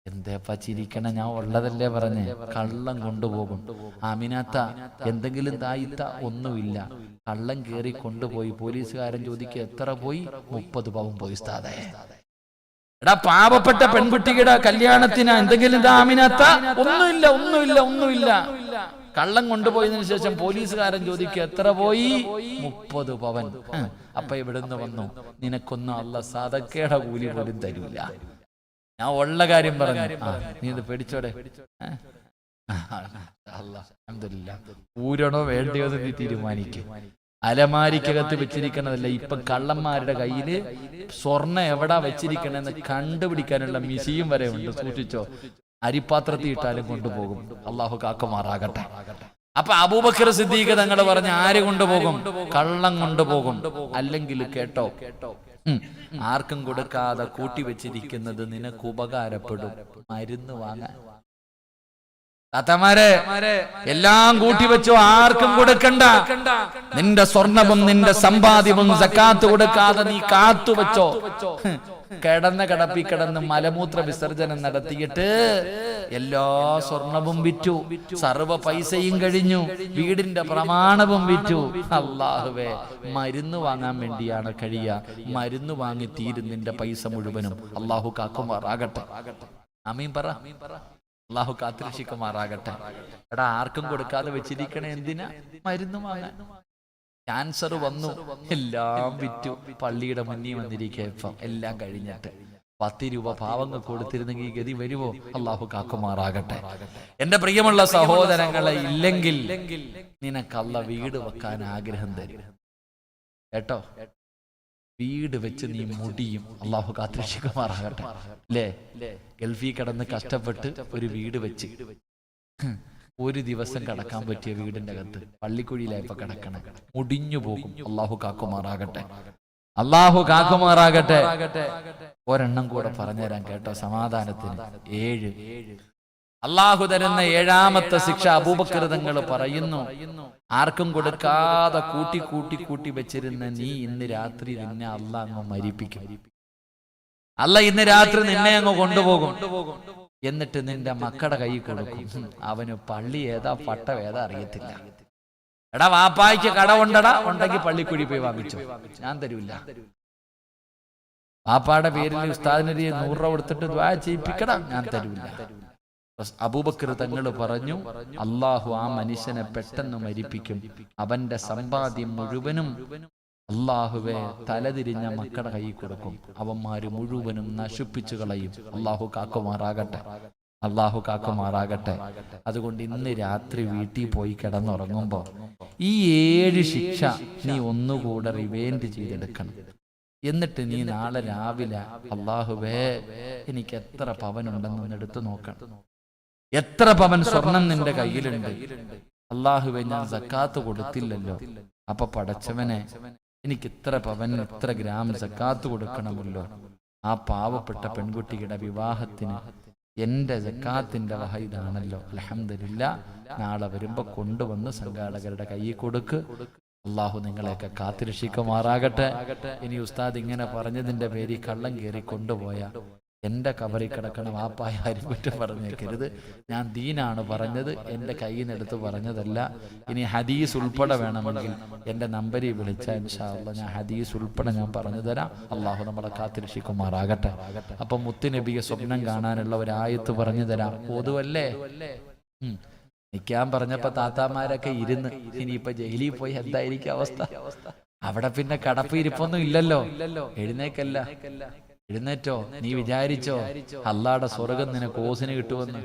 എന്തേപ്പാ ചിരിക്കണ? ഞാൻ ഉള്ളതല്ലേ പറഞ്ഞേ. കള്ളം കൊണ്ടുപോകും. ആമിനാത്ത എന്തെങ്കിലും തായിത്ത ഒന്നുമില്ല, കള്ളം കയറി കൊണ്ടുപോയി. പോലീസുകാരൻ ചോദിക്കുക, എത്ര പോയി? 30 പവൻ പോയി സ്ഥാതെ. എടാ, പാവപ്പെട്ട പെൺകുട്ടിയുടെ കല്യാണത്തിന് എന്തെങ്കിലും ആമിനാത്ത? ഒന്നുമില്ല, ഒന്നുമില്ല, ഒന്നുമില്ല. കള്ളം കൊണ്ടുപോയതിനു ശേഷം പോലീസുകാരൻ ചോദിക്കുക, എത്ര പോയി? 30 പവൻ. അപ്പൊ ഇവിടുന്ന് വന്നു, നിനക്കൊന്നും അല്ലാഹ് സദഖയുടെ കൂലി പോലും തരൂല. ഞാൻ ഉള്ള കാര്യം പറഞ്ഞു. നീ ഇത് പേടിച്ചോടെ. അൽഹംദുലില്ലാഹ്. ഊരണോ വേണ്ടയോ നീ തീരുമാനിക്കും. അലമാരിക്കകത്ത് വെച്ചിരിക്കണതല്ല, ഇപ്പൊ കള്ളന്മാരുടെ കയ്യില് സ്വർണ്ണ എവിടാ വെച്ചിരിക്കണെന്ന് കണ്ടുപിടിക്കാനുള്ള മിശിയും വരെ ഉണ്ട്. സൂക്ഷിച്ചോ, അരിപ്പാത്രത്തിൽ ഇട്ടാലും കൊണ്ടുപോകും. അള്ളാഹു കാക്കുമാറാകട്ടെ. അപ്പൊ അബൂബക്കർ സിദ്ദീഖ് തങ്ങൾ പറഞ്ഞ, ആര് കൊണ്ടുപോകും? കള്ളം കൊണ്ടുപോകും. അല്ലെങ്കിൽ കേട്ടോ, ആർക്കും കൊടുക്കാതെ കൂട്ടിവെച്ചിരിക്കുന്നത് നിനക്ക് ഉപകാരപ്പെടും. മരുന്ന് വാങ്ങാൻ. താത്തമാരെ, എല്ലാം കൂട്ടിവെച്ചോ, ആർക്കും കൊടുക്കണ്ട. നിന്റെ സ്വർണവും നിന്റെ സമ്പാദ്യവും സക്കാത്ത് കൊടുക്കാതെ നീ കാത്തുവെച്ചോ. കിടന്ന് മലമൂത്ര വിസർജനം നടത്തിയിട്ട് എല്ലാ സ്വർണവും വിറ്റു, സർവ്വ പൈസയും കഴിഞ്ഞു, വീടിന്റെ പ്രമാണവും വിറ്റു. അല്ലാഹുവേ, മരുന്ന് വാങ്ങാൻ വേണ്ടിയാണ് കഴിയുക. മരുന്ന് വാങ്ങി തീരും നിന്റെ പൈസ മുഴുവനും. അള്ളാഹു കാക്കുമാറാകട്ടെ. ആമീൻ പറ. അള്ളാഹു കാത്തുരക്ഷിക്കുമാറാകട്ടെ. എടാ, ആർക്കും കൊടുക്കാതെ വെച്ചിരിക്കണേ എന്തിനാ? മരുന്ന് വാങ്ങാൻ. ക്യാൻസർ വന്നു, എല്ലാം വിറ്റു, പള്ളിയുടെ മുന്നിൽ വന്നിരിക്കുക. ഇപ്പം എല്ലാം കഴിഞ്ഞിട്ട് 10 രൂപ പാവങ്ങൾ കൊടുത്തിരുന്നെങ്കിൽ ഗതി വരുമോ? അള്ളാഹു കാക്കുമാറാകട്ടെ. എന്റെ പ്രിയമുള്ള സഹോദരങ്ങളെ, ഇല്ലെങ്കിൽ നിനക്ക് അല്ലാഹ് വീട് വെക്കാൻ ആഗ്രഹം തരും കേട്ടോ. വീട് വെച്ച് നീ മുടിയും. അള്ളാഹു കാത്തുരക്ഷിക്കുമാറാകട്ടെ. അല്ലേ, ഗൾഫിൽ കിടന്ന് കഷ്ടപ്പെട്ട് ഒരു വീട് വെച്ച് ഒരു ദിവസം കിടക്കാൻ പറ്റിയ വീടിന്റെ അകത്ത് പള്ളിക്കുഴിയിലായപ്പോ കിടക്കണം, മുടിഞ്ഞു പോകും. അള്ളാഹു കാക്കുമാറാകട്ടെ. അള്ളാഹു കാക്കുമാറാകട്ടെ. ഒരെണ്ണം കൂടെ പറഞ്ഞുതരാൻ കേട്ടോ സമാധാനത്തിന്. 7 അള്ളാഹു തരുന്ന 7ാമത്തെ ശിക്ഷ അബൂബക്കർ തങ്ങൾ പറയുന്നു, ആർക്കും കൊടുക്കാതെ കൂട്ടി വെച്ചിരുന്ന നീ ഇന്ന് രാത്രി നിന്നെ അള്ളാഹ് അങ്ങ് മരിപ്പിക്കും. അള്ളാഹ് ഇന്ന് രാത്രി നിന്നെ അങ്ങ് കൊണ്ടുപോകും. എന്നിട്ട് നിന്റെ മക്കളുടെ കൈ കൊടുക്കും. അവന് പള്ളി ഏതാ പട്ടം ഏതാ അറിയത്തില്ല. എടാ, വാപ്പായ്ക്ക് കടമുണ്ടടാ, ഉണ്ടെങ്കിൽ പള്ളിക്കുഴി പോയി വാങ്ങിച്ചു, ഞാൻ തരൂല്ല. വാപ്പാടെ പേരിൽ ഉസ്താദിനൊരു 100 രൂപ കൊടുത്തിട്ട് ദുആ ചെയ്യിപ്പിക്കടാ, ഞാൻ തരൂല്ല. അബൂബക്കർ തങ്ങൾ പറഞ്ഞു, അള്ളാഹു ആ മനുഷ്യനെ പെട്ടെന്ന് മരിപ്പിക്കും. അവന്റെ സമ്പാദ്യം മുഴുവനും അള്ളാഹുവെ തലതിരിഞ്ഞ മക്കളുടെ കൈ കൊടുക്കും. അവന്മാര് മുഴുവനും നശിപ്പിച്ചു കളയും. അള്ളാഹു കാക്കുമാറാകട്ടെ. അള്ളാഹു കാക്കുമാറാകട്ടെ. അതുകൊണ്ട് ഇന്ന് രാത്രി വീട്ടിൽ പോയി കിടന്നുറങ്ങുമ്പോ ഈ 7 ശിക്ഷ നീ ഒന്നുകൂടെ റിവൈൻഡ് ചെയ്തെടുക്കണം. എന്നിട്ട് നീ നാളെ രാവിലെ, അള്ളാഹുവേ എനിക്ക് എത്ര പവനുണ്ടെന്ന് എടുത്തു നോക്കണം. എത്ര പവൻ സ്വർണം നിന്റെ കയ്യിലുണ്ട്? അള്ളാഹുവേ, ഞാൻ സക്കാത്ത് കൊടുത്തില്ലല്ലോ. അപ്പൊ പടച്ചവനെ, എനിക്ക് ഇത്ര പവൻ, ഇത്ര ഗ്രാം സക്കാത്ത് കൊടുക്കണമല്ലോ. ആ പാവപ്പെട്ട പെൺകുട്ടിയുടെ വിവാഹത്തിന് എന്റെ സക്കാത്തിന്റെ വഹ ഇതാണല്ലോ. അൽഹംദുലില്ലാ, നാളെ വരുമ്പോ കൊണ്ടുവന്ന് സംഘാടകരുടെ കയ്യിൽ കൊടുക്ക്. അള്ളാഹു നിങ്ങളെയൊക്കെ കാത്തിരക്ഷിക്കുമാറാകട്ടെ. ഇനി ഉസ്താദ് ഇങ്ങനെ പറഞ്ഞതിന്റെ പേരിൽ കള്ളം കയറി കൊണ്ടുപോയ എന്റെ കബറിൽ കിടക്കണ വാപ്പായ ആരും കുറ്റം പറഞ്ഞേക്കരുത്. ഞാൻ ദീനാണ് പറഞ്ഞത്, എന്റെ കയ്യിൽ നിന്ന് എടുത്ത് പറഞ്ഞതല്ല. ഇനി ഹദീസ് ഉൾപ്പെടെ വേണമെങ്കിൽ എന്റെ നമ്പരിൽ വിളിച്ചാൽ ഇൻഷാ അല്ലാഹ് ഞാൻ ഹദീസ് ഉൾപ്പെടെ ഞാൻ പറഞ്ഞു തരാം. അള്ളാഹു നമ്മളെ കാത്തിരക്ഷിക്കുമാറാകട്ടെ. അപ്പൊ മുത്തുനബിയെ സ്വപ്നം കാണാനുള്ള ഒരു ആയത്ത് പറഞ്ഞു തരാം. ഓതുവല്ലേ? നിൽക്കാൻ പറഞ്ഞപ്പോ താത്താമാരൊക്കെ ഇരുന്ന്. ഇനിയിപ്പൊ ജയിലിൽ പോയി എന്തായിരിക്കും അവസ്ഥ? അവിടെ പിന്നെ കടപ്പ് ഇരിപ്പൊന്നും ഇല്ലല്ലോ. എഴുന്നേക്കല്ല, എഴുന്നേറ്റോ. നീ വിചാരിച്ചോ അള്ളാടെ സ്വർഗം നിനക്ക് ഓസിന് കിട്ടുമെന്ന്?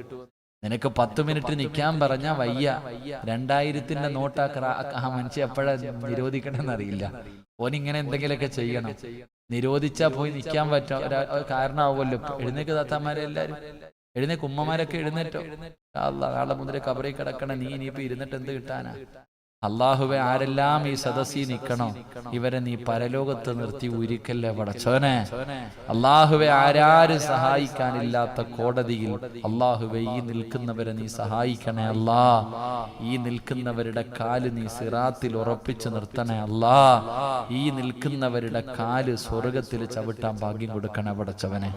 നിനക്ക് 10 മിനിറ്റ് നിൽക്കാൻ പറഞ്ഞ വയ്യ. 2000-ന്റെ നോട്ടാ ആ മനുഷ്യ എപ്പോഴാ നിരോധിക്കണമെന്നറിയില്ല. ഓനിങ്ങനെ എന്തെങ്കിലുമൊക്കെ ചെയ്യണം. നിരോധിച്ചാ പോയി നിൽക്കാൻ പറ്റാ കാരണമാവുമല്ലോ. എഴുന്നേക്ക് താത്താമാരെ എല്ലാരും എഴുന്നേക്ക്. ഉമ്മമാരൊക്കെ എഴുന്നേറ്റോ. അല്ലാഹ് നാളെ മുതൽ കബറിൽ കിടക്കണം. നീ ഇനിയിപ്പോ ഇരുന്നിട്ട് എന്ത് കിട്ടാനാ? അള്ളാഹുവെ, ആരെല്ലാം ഈ സദസ്സിൽ നിൽക്കണോ ഇവരെ നീ പരലോകത്ത് നിർത്തി ഉരുക്കല്ലേ പടച്ചോനെ. അള്ളാഹുവെ, ആരാര് സഹായിക്കാനില്ലാത്ത കോടതിയിൽ അള്ളാഹുവെ ഈ നിൽക്കുന്നവരെ നീ സഹായിക്കണേ അല്ലാ. ഈ നിൽക്കുന്നവരുടെ കാല് നീ സിറാത്തിൽ ഉറപ്പിച്ചു നിർത്തണേ അല്ലാ. ഈ നിൽക്കുന്നവരുടെ കാല് സ്വർഗത്തിൽ ചവിട്ടാൻ ഭാഗ്യം കൊടുക്കണേ പടച്ചവനെ.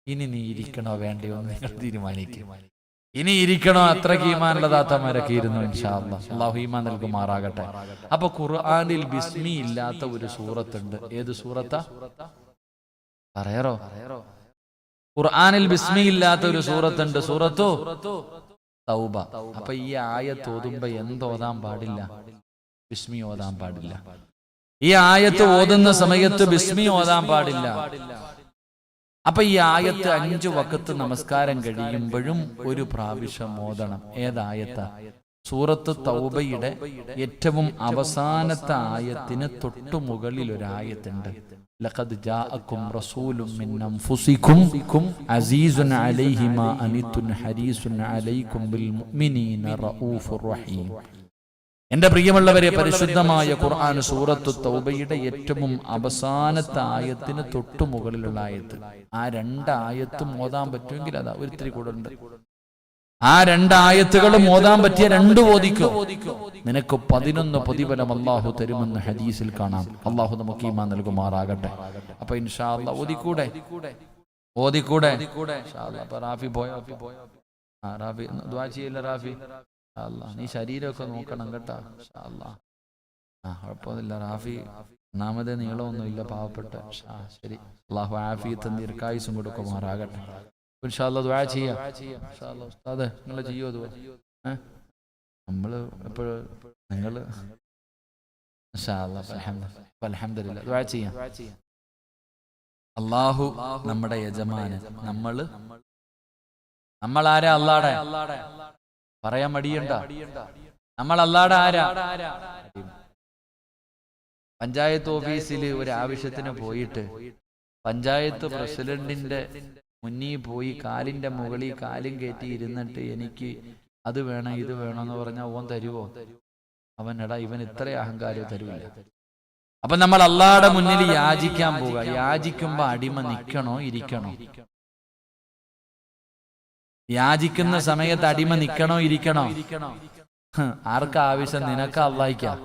ഇനി നീ ഇരിക്കണോ വേണ്ടയോ എന്ന് നിങ്ങൾ തീരുമാനിക്കും. ഇനി ഇരിക്കണോ? അത്രയ്ക്ക് ഈമാനുള്ള താത്തമാരൊക്കെ ഇരുന്നു. ഇൻഷാ അല്ലാഹ് അല്ലാഹു ഈമാൻ നൽകുമാറാകട്ടെ. അപ്പൊ ഖുർആനിൽ ബിസ്മി ഇല്ലാത്ത ഒരു സൂറത്തുണ്ട്. ഏത് സൂറത്താ പറയാറോ? ഖുർആനിൽ ബിസ്മി ഇല്ലാത്ത ഒരു സൂറത്തുണ്ട്. സൂറത്തു തൗബ. അപ്പൊ ഈ ആയത്ത് ഓതുമ്പോ എന്തോതാൻ പാടില്ല? ബിസ്മി ഓതാൻ പാടില്ല. ഈ ആയത്ത് ഓതുന്ന സമയത്ത് ബിസ്മി ഓതാൻ പാടില്ല. അപ്പൊ ഈ ആയത്ത് 5 വഖത്ത് നമസ്കാരം കഴിയുമ്പോഴും ഒരു പ്രാവശ്യം ഓതണം. ഏതായത്താ? സൂറത്ത് തൗബയുടെ ഏറ്റവും അവസാനത്തെ ആയത്തിന് തൊട്ടു മുകളിൽ ഒരു ആയത്തുണ്ട്. ലഖദ് ജാഅക്കും റസൂലും മിൻ അൻഫുസികും അസീസുൻ അലൈഹി മാ അനിതുൻ ഹരീസുൻ അലൈക്കും ബിൽ മുഅ്മിനീന റഊഫുർ റഹീം. എന്റെ പ്രിയമുള്ളവരെ, പരിശുദ്ധമായ ഖുർആൻ സൂറത്തു തൗബയുടെ ഏറ്റവും അവസാനത്തെ ആയത്തിന് തൊട്ടു മുകളിലുള്ള ആയത്ത്. ആ 2 ആയത്തും ഓതാൻ പറ്റുമെങ്കിൽ അതാ ഒരിത്തിരി കൂടെ ഉണ്ട്. ആ 2 ആയത്തുകളും ഓതാൻ പറ്റിയ 2 ഓദിക്കോ. നിനക്ക് 11 പ്രതിഫലം അള്ളാഹു തരുമെന്ന് ഹദീസിൽ കാണാം. അള്ളാഹു നമുക്ക് ഈമാൻ നൽകുമാറാകട്ടെ. അപ്പൊ ഇൻഷാ അല്ലാഹ് ഓതിക്കൂടെ? ഇൻഷാ അല്ലാഹ്. അപ്പൊ റാഫി പോയോ? റാഫി ദുആ ചെയ്യില്ല. റാഫി നീ ശരീരമൊക്കെ നോക്കണം കേട്ടാ. കുഴപ്പമൊന്നുമില്ല. റാഫി ഒന്നാമതേ നീളമൊന്നുമില്ല, പാവപ്പെട്ട. ശരി, അള്ളാഹു ആഫിയത്തും ദീർഘായുസ്സും കൊടുക്കുമാറാകട്ടെ. ഇൻഷാ അല്ലാഹ് ദുആ ചെയ്യാം. ഉസ്താദ് നിങ്ങൾ ചെയ്യോ? നമ്മള് എപ്പോഴും നിങ്ങള് ഇൻഷാ അല്ലാഹ് അൽഹംദുലില്ലാഹ് ദുആ ചെയ്യാം. അള്ളാഹു നമ്മുടെ യജമാനൻ. നമ്മളാരാ? അല്ലാടെ പറയാൻ മടിയണ്ട. നമ്മൾ അല്ലാടെ ആരാ? പഞ്ചായത്ത് ഓഫീസിൽ ഒരു ആവശ്യത്തിന് പോയിട്ട് പഞ്ചായത്ത് പ്രസിഡന്റിന്റെ മുന്നിൽ പോയി കാലിന്റെ മുകളിൽ കാലും കയറ്റി ഇരുന്നിട്ട് എനിക്ക് അത് വേണം ഇത് വേണം എന്ന് പറഞ്ഞാൽ ഓൻ തരുവോ? എടാ ഇവൻ ഇത്ര അഹങ്കാരം തരൂല. അപ്പൊ നമ്മൾ അല്ലാടെ മുന്നിൽ യാചിക്കാൻ പോവുക. യാചിക്കുമ്പോ അടിമ നിൽക്കണോ ഇരിക്കണോ? യാചിക്കുന്ന സമയത്ത് അടിമ നിൽക്കണോ ഇരിക്കണോ? ആർക്കാ ആവശ്യം? നിനക്ക് അല്ലാഹിക്കാം.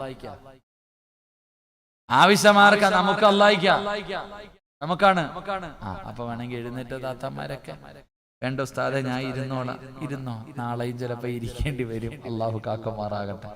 ആവശ്യം ആർക്കാ? നമുക്ക് അല്ലാഹിക്കാം. നമുക്കാണ്. അപ്പൊ വേണമെങ്കിൽ എഴുന്നേറ്റ് താത്തമാരൊക്കെ വേണ്ട ഉസ്താദെ ഞാൻ ഇരുന്നോ. നാളെയും ചിലപ്പോ ഇരിക്കേണ്ടി വരും. അള്ളാഹു കാക്കുമാറാകട്ടെ.